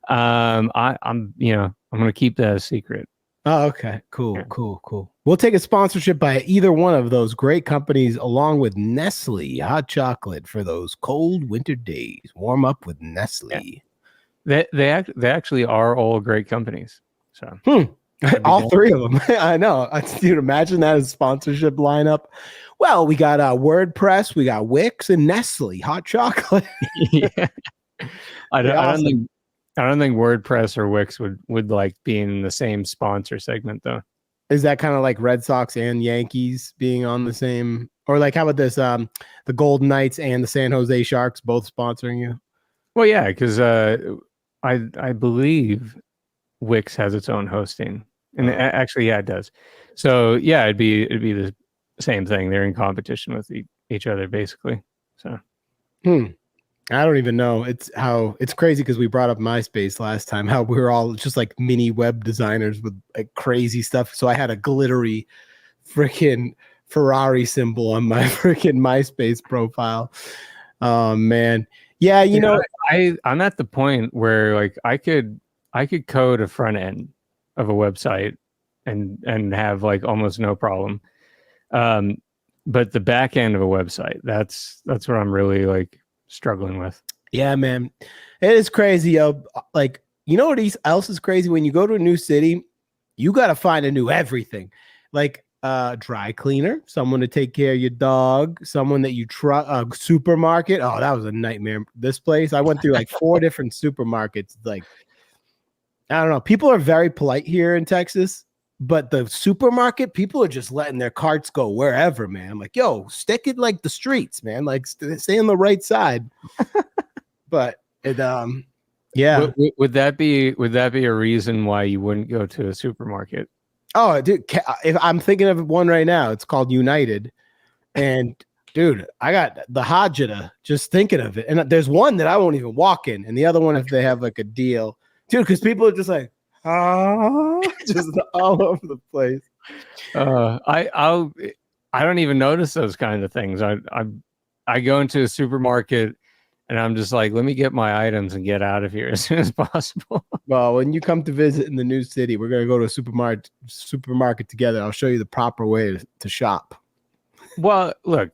I'm gonna keep that a secret. Oh, okay. Cool. We'll take a sponsorship by either one of those great companies, along with Nestle hot chocolate for those cold winter days. Warm up with Nestle. Yeah. They actually are all great companies. So all three of them. I know. Dude, imagine that as sponsorship lineup. Well, we got WordPress, we got Wix, and Nestle hot chocolate. Yeah. I don't think WordPress or Wix would like being in the same sponsor segment though. Is that kind of like Red Sox and Yankees being on the same, or like how about this? The Golden Knights and the San Jose Sharks both sponsoring you? Well, yeah, because I believe Wix has its own hosting, and actually, yeah, it does. So yeah, it'd be the same thing. They're in competition with each other basically. So. I don't even know. It's crazy because we brought up MySpace last time, how we were all just like mini web designers with like crazy stuff. So I had a glittery freaking Ferrari symbol on my freaking MySpace profile. Oh man. Yeah, I'm at the point where like I could code a front end of a website and have like almost no problem. But the back end of a website, that's what I'm really like struggling with. Yeah, man, it is crazy. Like, what else is crazy? When you go to a new city, you got to find a new everything, like dry cleaner, someone to take care of your dog, someone that you trust, supermarket. Oh, that was a nightmare. This place, I went through like 4 different supermarkets. Like, I don't know. People are very polite here in Texas, but the supermarket, people are just letting their carts go wherever, man. I'm like, yo, stick it like the streets, man. Like, stay on the right side. But it, yeah. Would that be a reason why you wouldn't go to a supermarket? Oh, dude, if I'm thinking of one right now, it's called United, and dude, I got the Hajjata just thinking of it. And there's one that I won't even walk in, and the other one if they have like a deal, dude, because people are just like, just all over the place. I don't even notice those kind of things. I go into a supermarket And I'm just like, let me get my items and get out of here as soon as possible. Well, when you come to visit in the new city, we're gonna go to a supermarket together. I'll show you the proper way to shop. Well, look,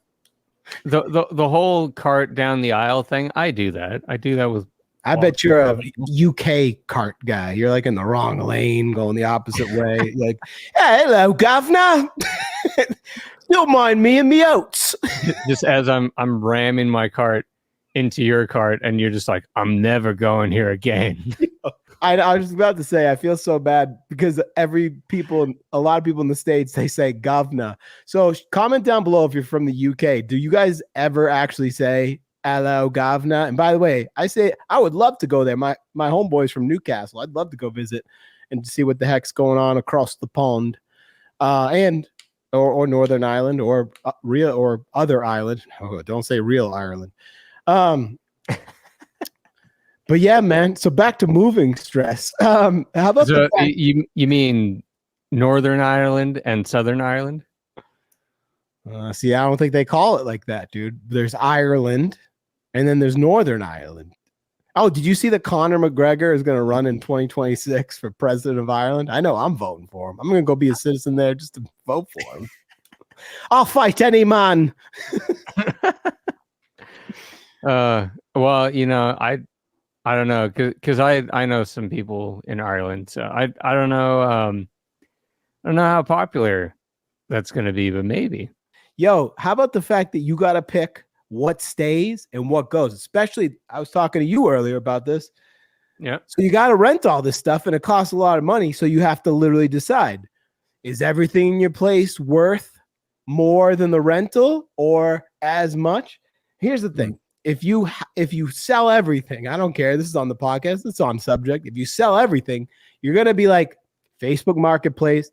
the whole cart down the aisle thing, I do that. I do that with. I bet you're a UK cart guy. You're like in the wrong lane, going the opposite way. You're like, hey, hello, governor. Don't mind me and me oats. Just as I'm ramming my cart into your cart, and you're just like, I'm never going here again. I was about to say, I feel so bad because a lot of people in the States, they say governor. So comment down below if you're from the UK. Do you guys ever actually say hello, governor? And by the way, I would love to go there. My homeboy's from Newcastle. I'd love to go visit and see what the heck's going on across the pond, or Northern Ireland or other island. Oh, don't say real Ireland. But yeah, man. So back to moving stress. How about you mean Northern Ireland and Southern Ireland? See, I don't think they call it like that, dude. There's Ireland, and then there's Northern Ireland. Oh, did you see that Conor McGregor is going to run in 2026 for president of Ireland? I know I'm voting for him. I'm going to go be a citizen there just to vote for him. I'll fight any man. Well, you know, I don't know, because I know some people in Ireland, so I don't know. I don't know how popular that's going to be, but maybe. Yo, how about the fact that you got to pick what stays and what goes? Especially, I was talking to you earlier about this. Yeah. So you got to rent all this stuff, and it costs a lot of money. So you have to literally decide: is everything in your place worth more than the rental, or as much? Here's the thing. If you sell everything, I don't care. This is on the podcast. It's on subject. If you sell everything, you're going to be like Facebook Marketplace.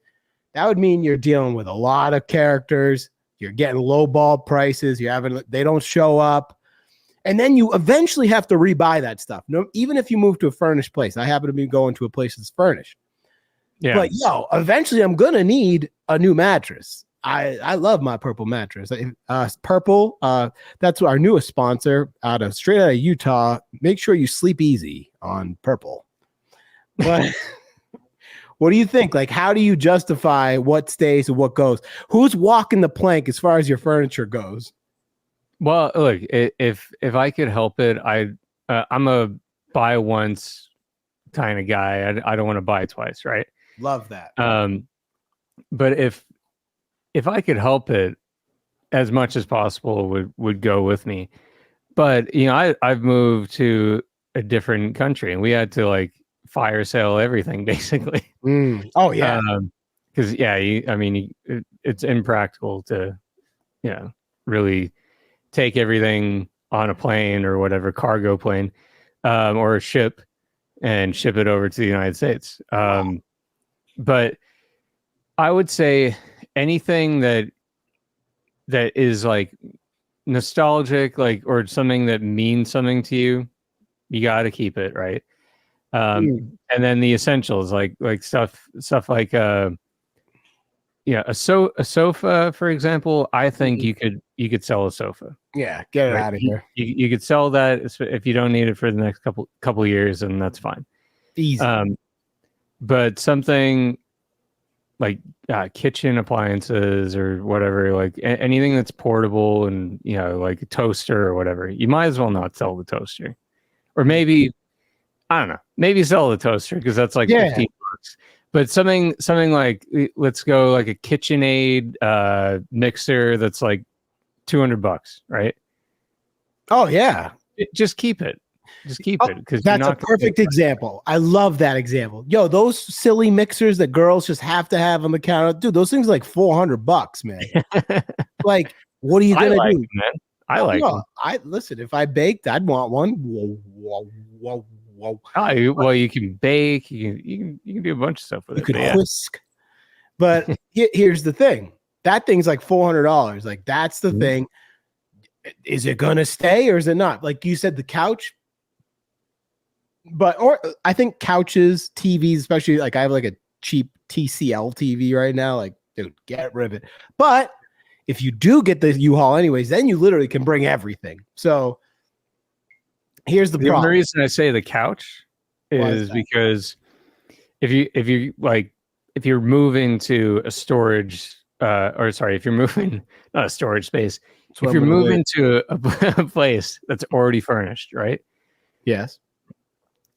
That would mean you're dealing with a lot of characters. You're getting lowball prices. They don't show up. And then you eventually have to rebuy that stuff. No, even if you move to a furnished place. I happen to be going to a place that's furnished. Yeah. But eventually I'm going to need a new mattress. I love my Purple mattress. Purple, that's our newest sponsor straight out of Utah. Make sure you sleep easy on Purple. But what do you think? Like, how do you justify what stays and what goes? Who's walking the plank as far as your furniture goes? Well, look, if I could help it, I'm a buy once kind of guy. I don't want to buy twice, right? Love that. But if I could help it, as much as possible would go with me. But you know, I've moved to a different country, and we had to like fire sale everything basically. Oh yeah, because it's impractical to, really take everything on a plane or whatever, cargo plane, or a ship, and ship it over to the United States. But I would say anything that is like nostalgic, like, or something that means something to you, you got to keep it, right? And then the essentials, like stuff like a sofa, for example. I think you could sell a sofa. Yeah, get it out of here. You could sell that if you don't need it for the next couple years, and that's fine. Easy. But something like kitchen appliances or whatever, like anything that's portable, and like a toaster or whatever, you might as well not sell the toaster. Or maybe, I don't know, maybe sell the toaster, because that's like $15. But something like, let's go like a KitchenAid mixer that's like $200, right? Oh yeah, just keep it. Just keep it, because that's a perfect example. I love that example. Yo, those silly mixers that girls just have to have on the counter, dude. Those things are like $400, man. Like, what are you gonna do, man? I like them. Listen. If I baked, I'd want one. Whoa. Well, you can bake. You can do a bunch of stuff with it. You can whisk. But here's the thing. That thing's like $400. Like, that's the thing. Is it gonna stay or is it not? Like you said, the couch. Or I think couches, TVs, especially, like I have like a cheap TCL TV right now. Like, dude, get rid of it. But if you do get the U-Haul anyways, then you literally can bring everything. So Here's the The only problem. reason I say the couch Why is is that? because if you're moving to a storage or sorry, if you're moving not a storage space, That's what if I'm you're gonna live. moving to a place that's already furnished, right? Yes.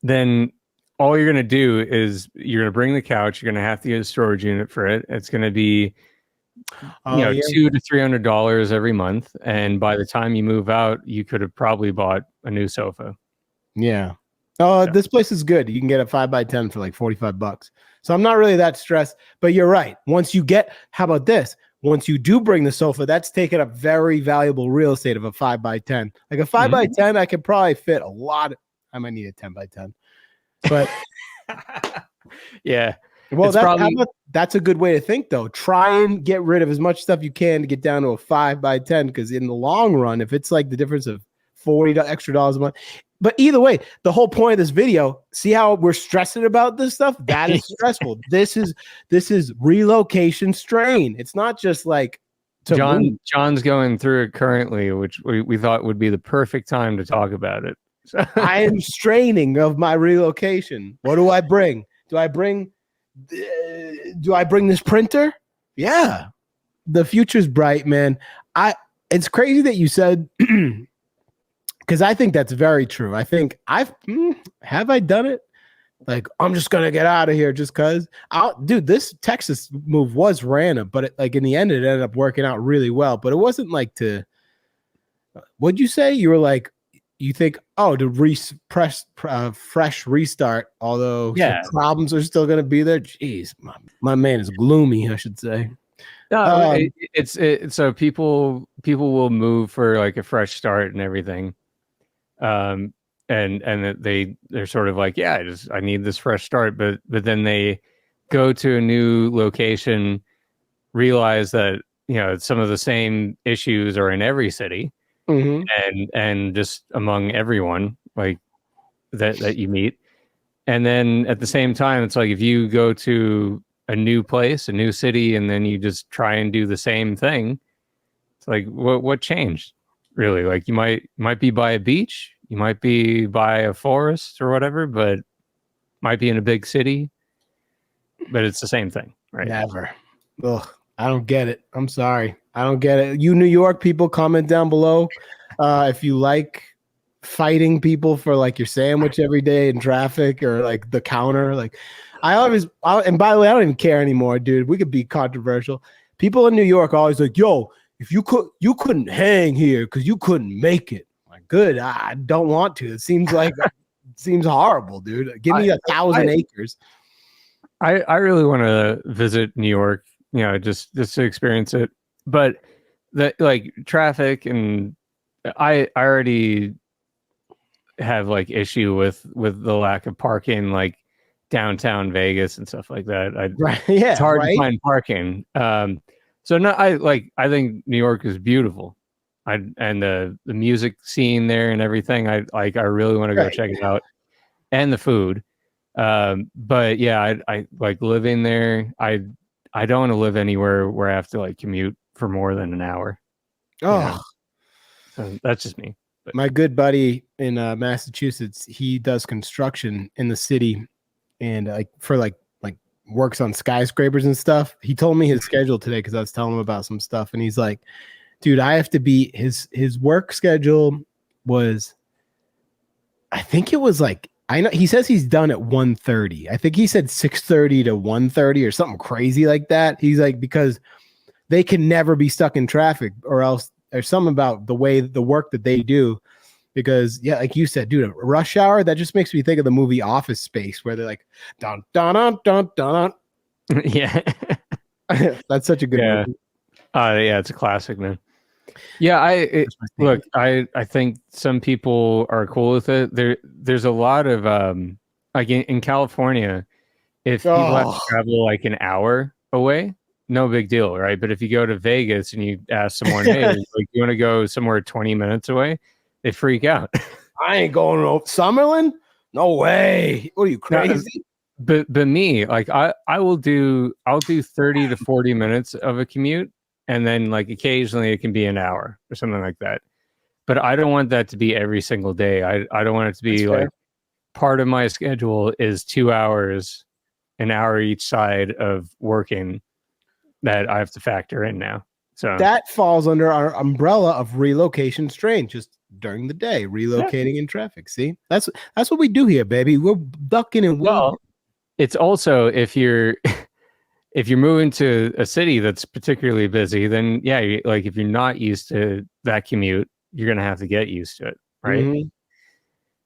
Then all you're gonna do is you're gonna bring the couch. You're gonna have to get a storage unit for it. It's gonna be Oh yeah. $200 to $300 every month, and by the time you move out, you could have probably bought a new sofa. Yeah. Oh, So, this place is good. You can get a 5x10 for like $45. So I'm not really that stressed, but you're right. How about this? Once you do bring the sofa, that's taking up very valuable real estate of a 5x10. Like a 5x10, I could probably fit a lot. I might need a 10x10. But yeah, well, it's probably that's a good way to think though. Try and get rid of as much stuff you can to get down to a 5x10. Because in the long run, if it's like the difference of $40 extra a month, but either way, the whole point of this video, see how we're stressing about this stuff? That is stressful. This is relocation strain. It's not just like to move. John's going through it currently, which we thought would be the perfect time to talk about it. So I am straining of my relocation. What do I bring? Do I bring this printer? Yeah. The future's bright, man. It's crazy that you said because I think that's very true. I think have I done it? Like, I'm just gonna get out of here just cause dude, this Texas move was random, but in the end it ended up working out really well. But it wasn't like what'd you say? You were like, you think, fresh restart, although some problems are still gonna be there. Jeez, my man is gloomy, I should say. no, it's so people will move for like a fresh start and everything. And they're sort of like, yeah, I need this fresh start, but then they go to a new location, realize that some of the same issues are in every city, and just among everyone like that you meet, and then at the same time, it's like if you go to a new place, a new city, and then you just try and do the same thing, it's like what changed? Really, like you might be by a beach, you might be by a forest or whatever, but might be in a big city, but it's the same thing, right? Never. Ugh, I don't get it. I'm sorry. I don't get it. You New York people, comment down below if you like fighting people for like your sandwich every day in traffic or like the counter. Like and by the way, I don't even care anymore, dude. We could be controversial. People in New York are always like, yo, if you couldn't hang here because you couldn't make it. Like, good. I don't want to. It seems horrible, dude. Give me 1,000 acres. I really want to visit New York, just to experience it. But the like traffic, and I already have like issue with the lack of parking, like downtown Vegas and stuff like that. Right. Yeah. It's hard right? to find parking. So no, I think New York is beautiful. And the music scene there and everything. I really want to go check it out, and the food. But yeah, I like living there. I don't want to live anywhere where I have to like commute for more than an hour. Oh, so that's just me. But my good buddy in Massachusetts, he does construction in the city, and works on skyscrapers and stuff. He told me his schedule today because I was telling him about some stuff, and he's like, dude, I have to be his work schedule was, I think it was like, I know he says he's done at 1:30. I think he said 6:30 to 1:30 or something crazy like that. He's like, because they can never be stuck in traffic, or else there's something about the work that they do. Because yeah, like you said, dude, a rush hour, that just makes me think of the movie Office Space, where they're like, dun dun dun dun dun. yeah. That's such a good movie. Yeah, it's a classic, man. Yeah, I think some people are cool with it. There's a lot of like in California, if people have to travel like an hour away, no big deal, right? But if you go to Vegas and you ask someone, hey, like you want to go somewhere 20 minutes away, they freak out. I ain't going to Summerlin. No way. What are you, crazy? But me, like I'll do 30 to 40 minutes of a commute, and then like occasionally it can be an hour or something like that. but I don't want that to be every single day. I don't want it to be like part of my schedule is 2 hours, an hour each side of working that I have to factor in now. So that falls under our umbrella of relocation strain, just during the day, relocating in traffic. See, that's what we do here, baby. We're ducking and weaving. well, it's also if you're if you're moving to a city that's particularly busy, then yeah, like if you're not used to that commute, you're gonna have to get used to it, right? Mhm.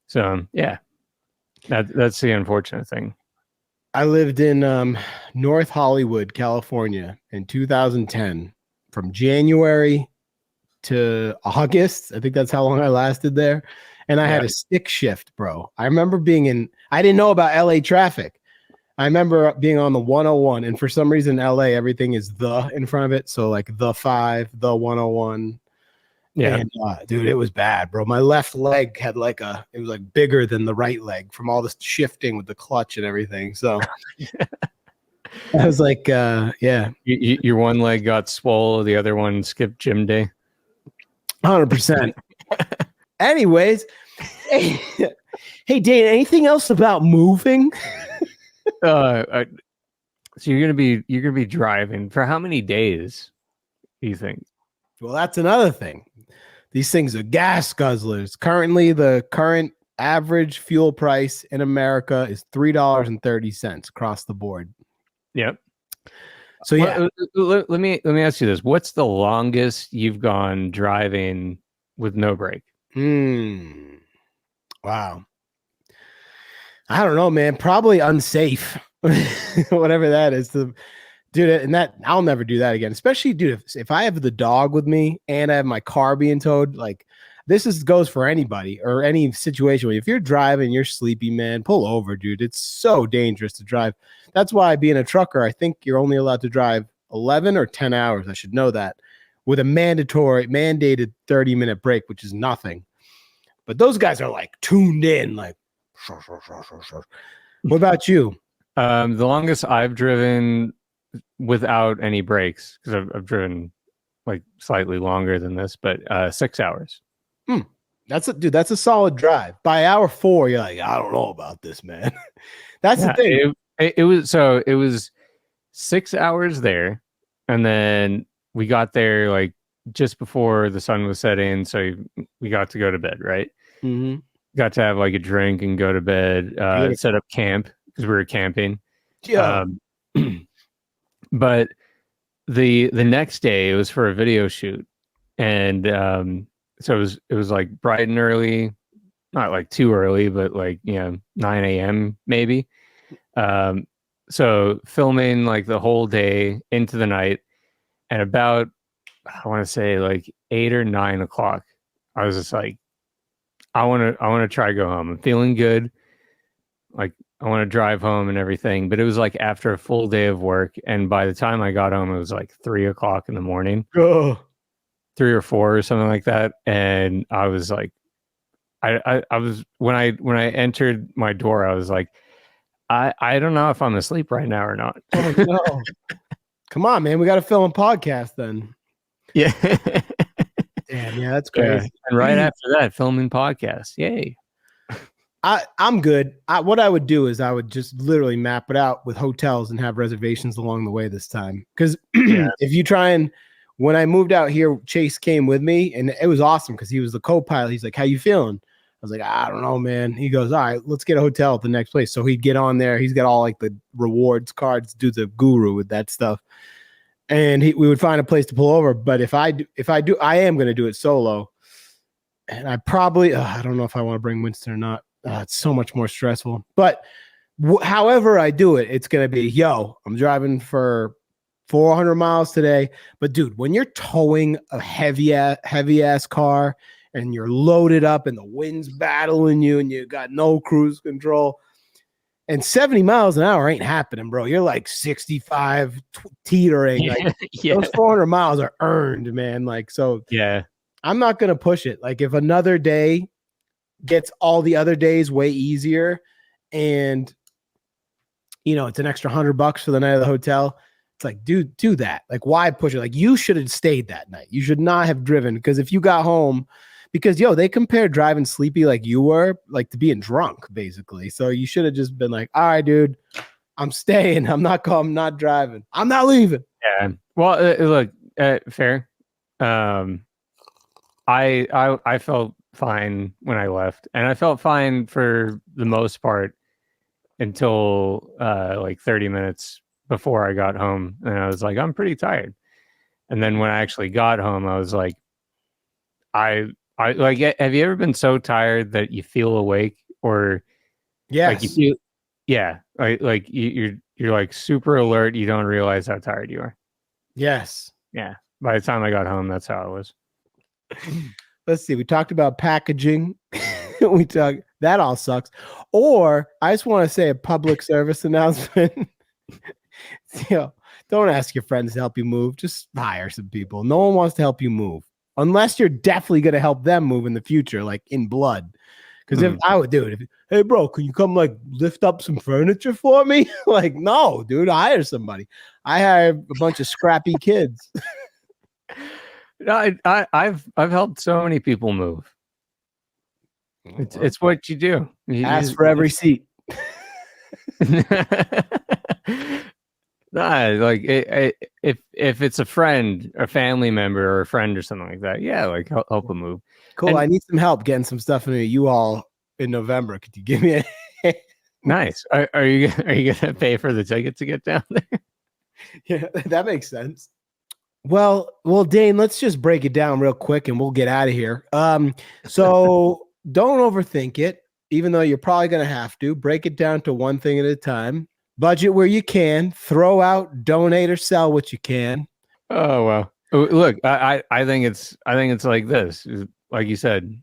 So yeah, that's the unfortunate thing. I lived in North Hollywood, California in 2010 from January to August. I think that's how long I lasted there. And I had a stick shift, bro. I remember I didn't know about LA traffic. I remember being on the 101, and for some reason, LA, everything is the in front of it. So like the 5, the 101. Yeah. And dude, it was bad, bro. My left leg had it was like bigger than the right leg from all this shifting with the clutch and everything. So I was like, yeah. Your one leg got swole, the other one skipped gym day. 100%. Anyways, hey, Dane, anything else about moving? So you're gonna be driving for how many days? Do you think? Well, that's another thing. These things are gas guzzlers. Currently, the current average fuel price in America is $3.30 across the board. Yep. So yeah, let me ask you this: what's the longest you've gone driving with no break? Wow. I don't know, man. Probably unsafe, whatever that is. Dude, and that I'll never do that again. Especially, dude, if I have the dog with me and I have my car being towed, like goes for anybody or any situation. If you're driving, you're sleepy, man, pull over, dude. It's so dangerous to drive. That's why being a trucker, I think you're only allowed to drive 11 or 10 hours. I should know that, with a mandated 30-minute break, which is nothing. But those guys are like tuned in, like. What about you? The longest I've driven without any breaks, because I've driven like slightly longer than this, but 6 hours. That's a solid drive. By hour 4, you're like, I don't know about this, man. That's the thing. It was 6 hours there, and then we got there like just before the sun was setting, so we got to go to bed, right? Mm-hmm. Got to have like a drink and go to bed, set up camp because we were camping. Yeah. But the next day it was for a video shoot, and so it was like bright and early, not like too early, but like 9 a.m. maybe. So filming like the whole day into the night, and about I want to say like 8 or 9 o'clock, I was just like, I want to try go home. I'm feeling good. Like I want to drive home and everything. But it was like after a full day of work. And by the time I got home, it was like 3 o'clock in the morning, 3 or 4 or something like that. And I was like, I was, when I entered my door, I was like, I don't know if I'm asleep right now or not. Oh, no. Come on, man. We got to film a podcast then. Yeah. Damn, yeah, that's crazy. Yeah. And right after that, filming podcasts. Yay. I'm good. What I would do is I would just literally map it out with hotels and have reservations along the way this time. Because if you try and, when I moved out here, Chase came with me, and it was awesome because he was the co-pilot. He's like, how you feeling? I was like, I don't know, man. He goes, all right, let's get a hotel at the next place. So he'd get on there. He's got all like the rewards cards, dude's a guru with that stuff. And we would find a place to pull over. But if I do, I am going to do it solo. And I probably, I don't know if I want to bring Winston or not. It's so much more stressful. But however I do it, it's going to be, I'm driving for 400 miles today. But dude, when you're towing a heavy ass car and you're loaded up and the wind's battling you and you got no cruise control, and 70 miles an hour ain't happening, bro. You're like 65 teetering. Like, those 400 miles are earned, man. Like, so yeah, I'm not going to push it. Like, if another day gets all the other days way easier and, it's an extra $100 for the night of the hotel, it's like, dude, do that. Like, why push it? Like, you should have stayed that night. You should not have driven, because if you got home, because they compare driving sleepy like you were, like, to being drunk, basically. So you should have just been like, all right, dude, I'm staying. I'm not driving. I'm not leaving. Yeah. Well, look, fair. I felt fine when I left, and I felt fine for the most part until like 30 minutes before I got home, and I was like, I'm pretty tired. And then when I actually got home, I was like, I like. Have you ever been so tired that you feel awake, or like you Yes. feel, yeah, like you're like super alert. You don't realize how tired you are. Yes. Yeah. By the time I got home, that's how it was. Let's see. We talked about packaging. That all sucks. Or I just want to say a public service announcement. Don't ask your friends to help you move. Just hire some people. No one wants to help you move unless you're definitely going to help them move in the future, like in blood. Because if I would do it, hey, bro, can you come like lift up some furniture for me? Like, no, dude, hire somebody. I hire a bunch of scrappy kids. No, I've helped so many people move. It's what you do. Ask for every seat. Nah, like if it's a friend, a family member, or a friend or something like that, yeah, like help them move. Cool. And I need some help getting some stuff in a U-Haul in November. Could you give me a nice. Are you gonna pay for the ticket to get down there? Yeah, that makes sense. Well, Dane, let's just break it down real quick and we'll get out of here. So don't overthink it, even though you're probably gonna have to. Break it down to one thing at a time. Budget where you can, throw out, donate, or sell what you can. Oh well. Look, I think it's like this. Like you said,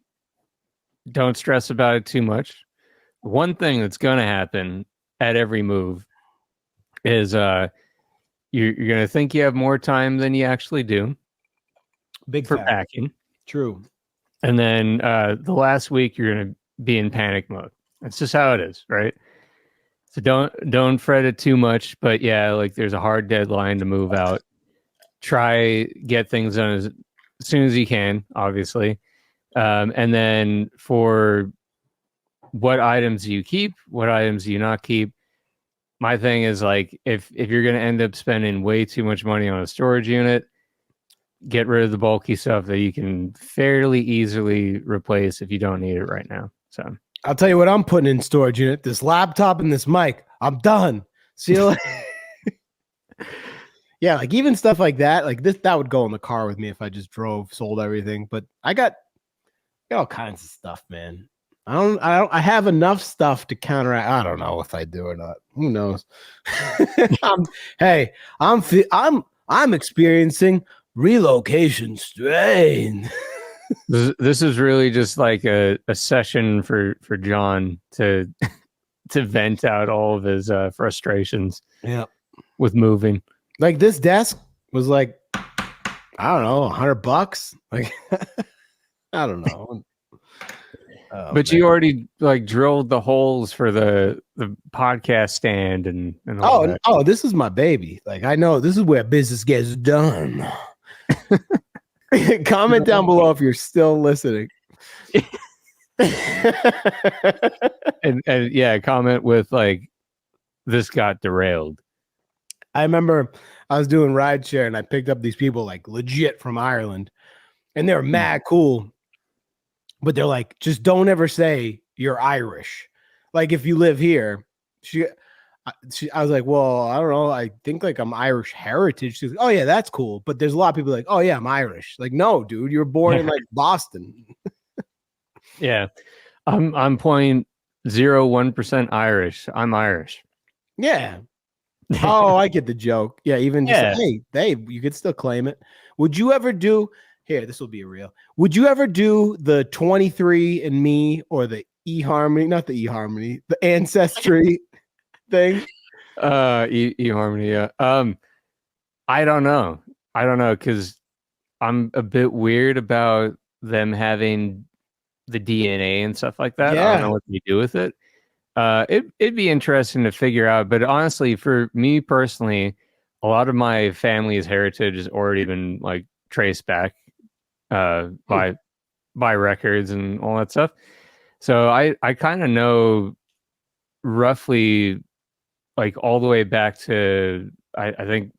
don't stress about it too much. One thing that's going to happen at every move is you're going to think you have more time than you actually do. Big for fact. packing. True. And then the last week you're going to be in panic mode. That's just how it is, right? So don't fret it too much. But yeah, like there's a hard deadline to move out. Try get things done as soon as you can, obviously. And then for what items do you keep, what items do you not keep? My thing is like if you're going to end up spending way too much money on a storage unit, get rid of the bulky stuff that you can fairly easily replace if you don't need it right now. So I'll tell you what I'm putting in storage unit: this laptop and this mic. I'm done. See you later. Yeah, like even stuff like that, like this, that would go in the car with me if I just drove, sold everything. But I got all kinds of stuff, man. I have enough stuff to counteract. I don't know if I do or not. Who knows? I'm experiencing relocation strain. this is really just like a session for John to vent out all of his frustrations. Yeah, with moving. Like this desk was like, I don't know, $100. Like, I don't know. Oh, but man, you already like drilled the holes for the podcast stand and all that. Oh, this is my baby. Like I know this is where business gets done. Comment down below if you're still listening. and yeah, comment with like this got derailed. I remember I was doing rideshare and I picked up these people like legit from Ireland, and they're mad cool. But they're like, just don't ever say you're Irish. Like if you live here, I was like, well, I don't know. I think like I'm Irish heritage. She's like, oh yeah, that's cool. But there's a lot of people like, oh yeah, I'm Irish. Like, no, dude, you were born in like Boston. Yeah, I'm 0.01% Irish. I'm Irish. Yeah. Oh, I get the joke. Yeah, even just hey, you could still claim it. Would you ever do? Here, this will be real. Would you ever do the 23andMe or the eHarmony? Not the eHarmony, the Ancestry thing. eHarmony. Yeah. I don't know because I'm a bit weird about them having the DNA and stuff like that. Yeah. I don't know what they do with it. It'd be interesting to figure out. But honestly, for me personally, a lot of my family's heritage has already been like traced back by buy records and all that stuff. So I kind of know roughly like all the way back to I think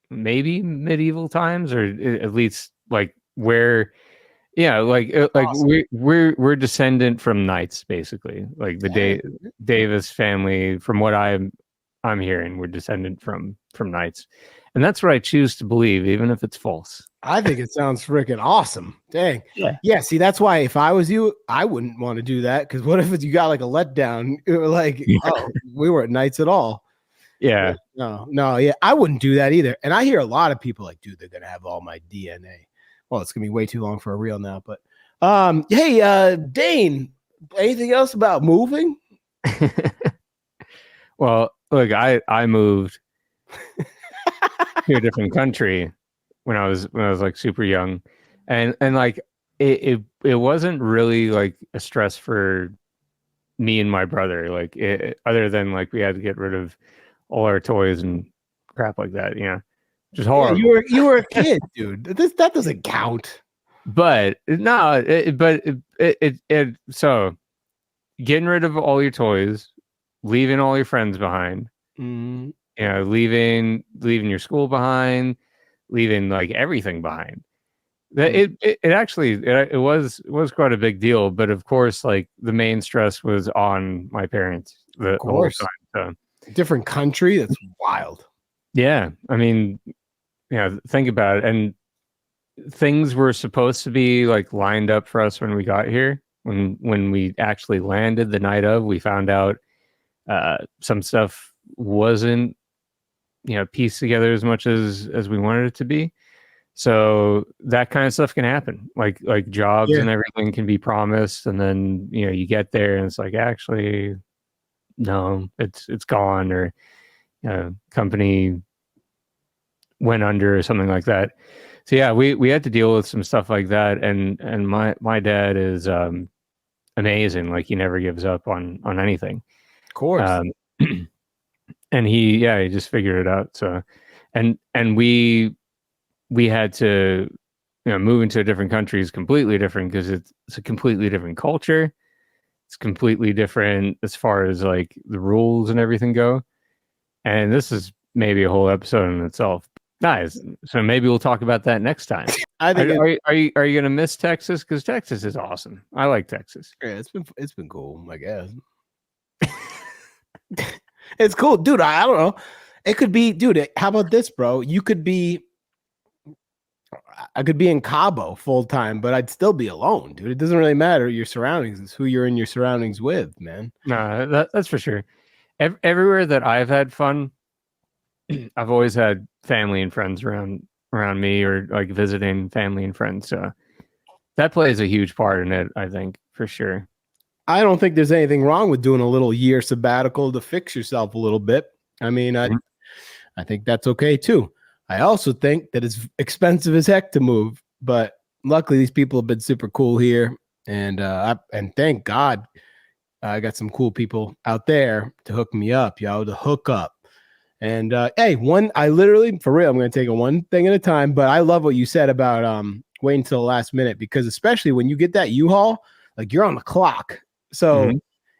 maybe medieval times, or at least like where, yeah, like Awesome. we're descendant from knights, basically, like the Davis family. From what I'm hearing, we're descendant from knights, and that's what I choose to believe, even if it's false. I think it sounds freaking awesome. Dang. Yeah. Yeah. See, that's why if I was you, I wouldn't want to do that. Because what if you got like a letdown? You're like, oh, we weren't knights at all. Yeah. No. Yeah. I wouldn't do that either. And I hear a lot of people like, dude, they're going to have all my DNA. Well, it's going to be way too long for a reel now. But hey, Dane, anything else about moving? Well, look, I moved to a different country when I was like super young, and like it wasn't really like a stress for me and my brother, like other than like we had to get rid of all our toys and crap like that, just horrible. Yeah, you were a kid, dude. That doesn't count. But no, so getting rid of all your toys, leaving all your friends behind, leaving your school behind, leaving like everything behind. It actually was quite a big deal, but of course, like the main stress was on my parents the whole time. So. Different country, that's wild. Yeah, I mean, think about it, and things were supposed to be like lined up for us when we got here. When we actually landed the night of, we found out some stuff wasn't pieced together as much as we wanted it to be. So that kind of stuff can happen, like jobs and everything can be promised, and then you get there and it's like, actually no, it's gone, or company went under or something like that. So yeah, we had to deal with some stuff like that, and my dad is amazing. Like, he never gives up on anything. Of course. And he just figured it out. So and we had to move into a different country is completely different, because it's a completely different culture. It's completely different as far as like the rules and everything go. And this is maybe a whole episode in itself. Nice. So maybe we'll talk about that next time. I think are you going to miss Texas? Because Texas is awesome. I like Texas. Yeah, it's been cool, I guess. It's cool, dude. I don't know. It could be, dude. How about this, bro? I could be in Cabo full time, but I'd still be alone, dude. It doesn't really matter your surroundings; it's who you're in your surroundings with, man. No, that's for sure. Everywhere that I've had fun, I've always had family and friends around me, or like visiting family and friends. So that plays a huge part in it, I think, for sure. I don't think there's anything wrong with doing a little year sabbatical to fix yourself a little bit. I mean, I think that's okay too. I also think that it's expensive as heck to move, but luckily these people have been super cool here, and thank God I got some cool people out there to hook me up, to hook up. And hey, I literally, for real, I'm going to take it one thing at a time, but I love what you said about waiting until the last minute, because especially when you get that U-Haul, like, you're on the clock. So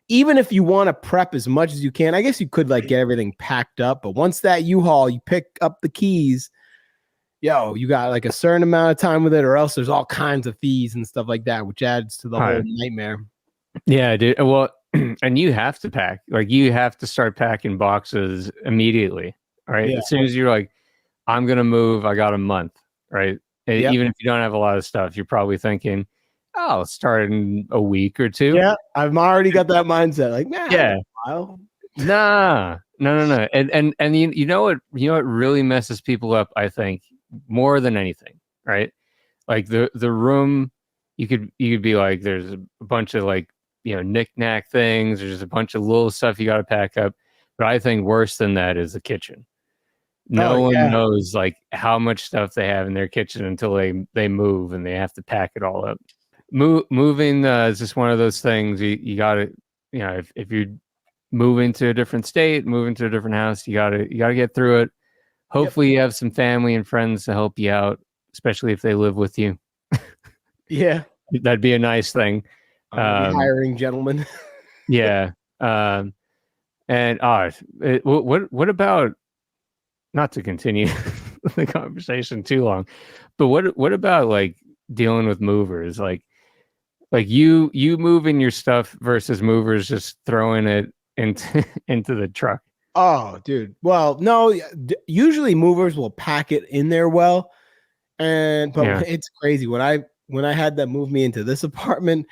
even if you want to prep as much as you can, I guess you could like get everything packed up. But once that U-Haul, you pick up the keys, you got like a certain amount of time with it, or else there's all kinds of fees and stuff like that, which adds to the whole nightmare. Yeah, dude. Well, and you have to pack. Like, you have to start packing boxes immediately. Right. Yeah. As soon as you're like, I'm going to move, I got a month. Right. And even if you don't have a lot of stuff, you're probably thinking, oh, I'll start in a week or two. Yeah, I've already got that mindset. Like, no. And you know what really messes people up, I think, more than anything, right? Like the room, you could be like, there's a bunch of like, knick-knack things. There's a bunch of little stuff you got to pack up. But I think worse than that is the kitchen. No one knows like how much stuff they have in their kitchen until they move and they have to pack it all up. Moving is just one of those things. You got to, if you're moving to a different state, moving to a different house, you gotta get through it. Hopefully you have some family and friends to help you out, especially if they live with you. Yeah. That'd be a nice thing. I'm gonna be hiring gentlemen. Yeah. And what about, not to continue the conversation too long, but what about like dealing with movers, like you moving your stuff versus movers just throwing it into into the truck? Oh, dude. Well, no, usually movers will pack it in there well. But it's crazy. When I had them move me into this apartment,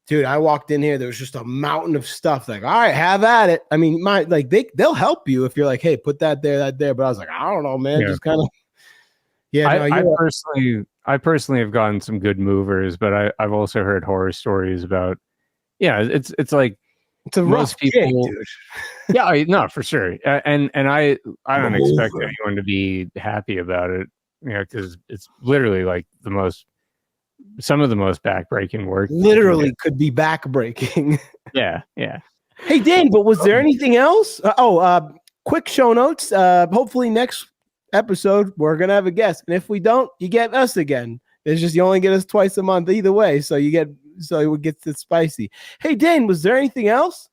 dude, I walked in here, there was just a mountain of stuff. Like, all right, have at it. I mean, they'll help you if you're like, hey, put that there, that there. But I was like, I don't know, man. Just kind of I personally have gotten some good movers, but I've also heard horror stories about, it's like, it's a rough people, gig, dude. No, for sure. And I don't expect anyone to be happy about it, because it's literally like some of the most backbreaking work. Literally could be backbreaking. Yeah. Hey, Dan, but was there anything else? Quick show notes. Hopefully next episode we're gonna have a guest, and if we don't, you get us again. It's just you only get us twice a month either way, so it gets it spicy. Hey, Dan, was there anything else?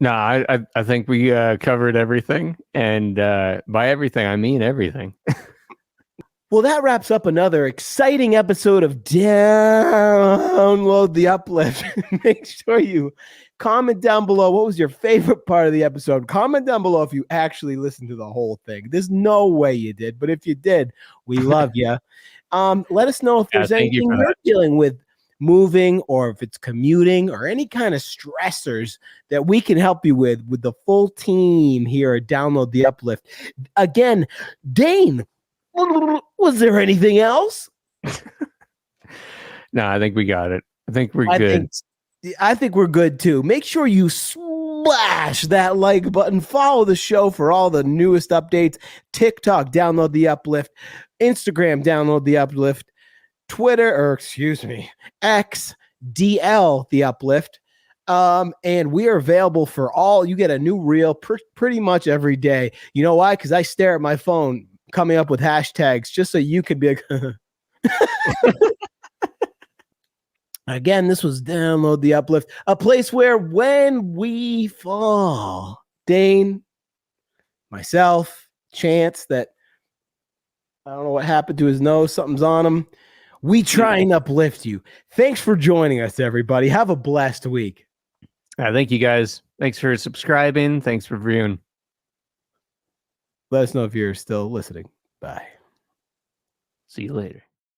No, I think we covered everything, and by everything I mean everything. Well, that wraps up another exciting episode of Download the Uplift. Make sure you comment down below what was your favorite part of the episode. Comment down below if you actually listened to the whole thing. There's no way you did, but if you did, we love you. Let us know if there's anything you're dealing with, moving, or if it's commuting, or any kind of stressors that we can help you with the full team here at Download the Uplift. Again, Dane, was there anything else? No, I think we got it. I think we're good. I think we're good too. Make sure you smash that like button. Follow the show for all the newest updates. TikTok, Download the Uplift. Instagram, Download the Uplift. X, DL the Uplift. And we are available for all. You get a new reel pretty much every day. You know why? Because I stare at my phone coming up with hashtags just so you could be like, again, this was Download the Uplift, a place where when we fall, Dane, myself, Chance, that I don't know what happened to his nose, something's on him, we try and uplift you. Thanks for joining us, everybody. Have a blessed week. Thank you, guys. Thanks for subscribing. Thanks for viewing. Let us know if you're still listening. Bye. See you later.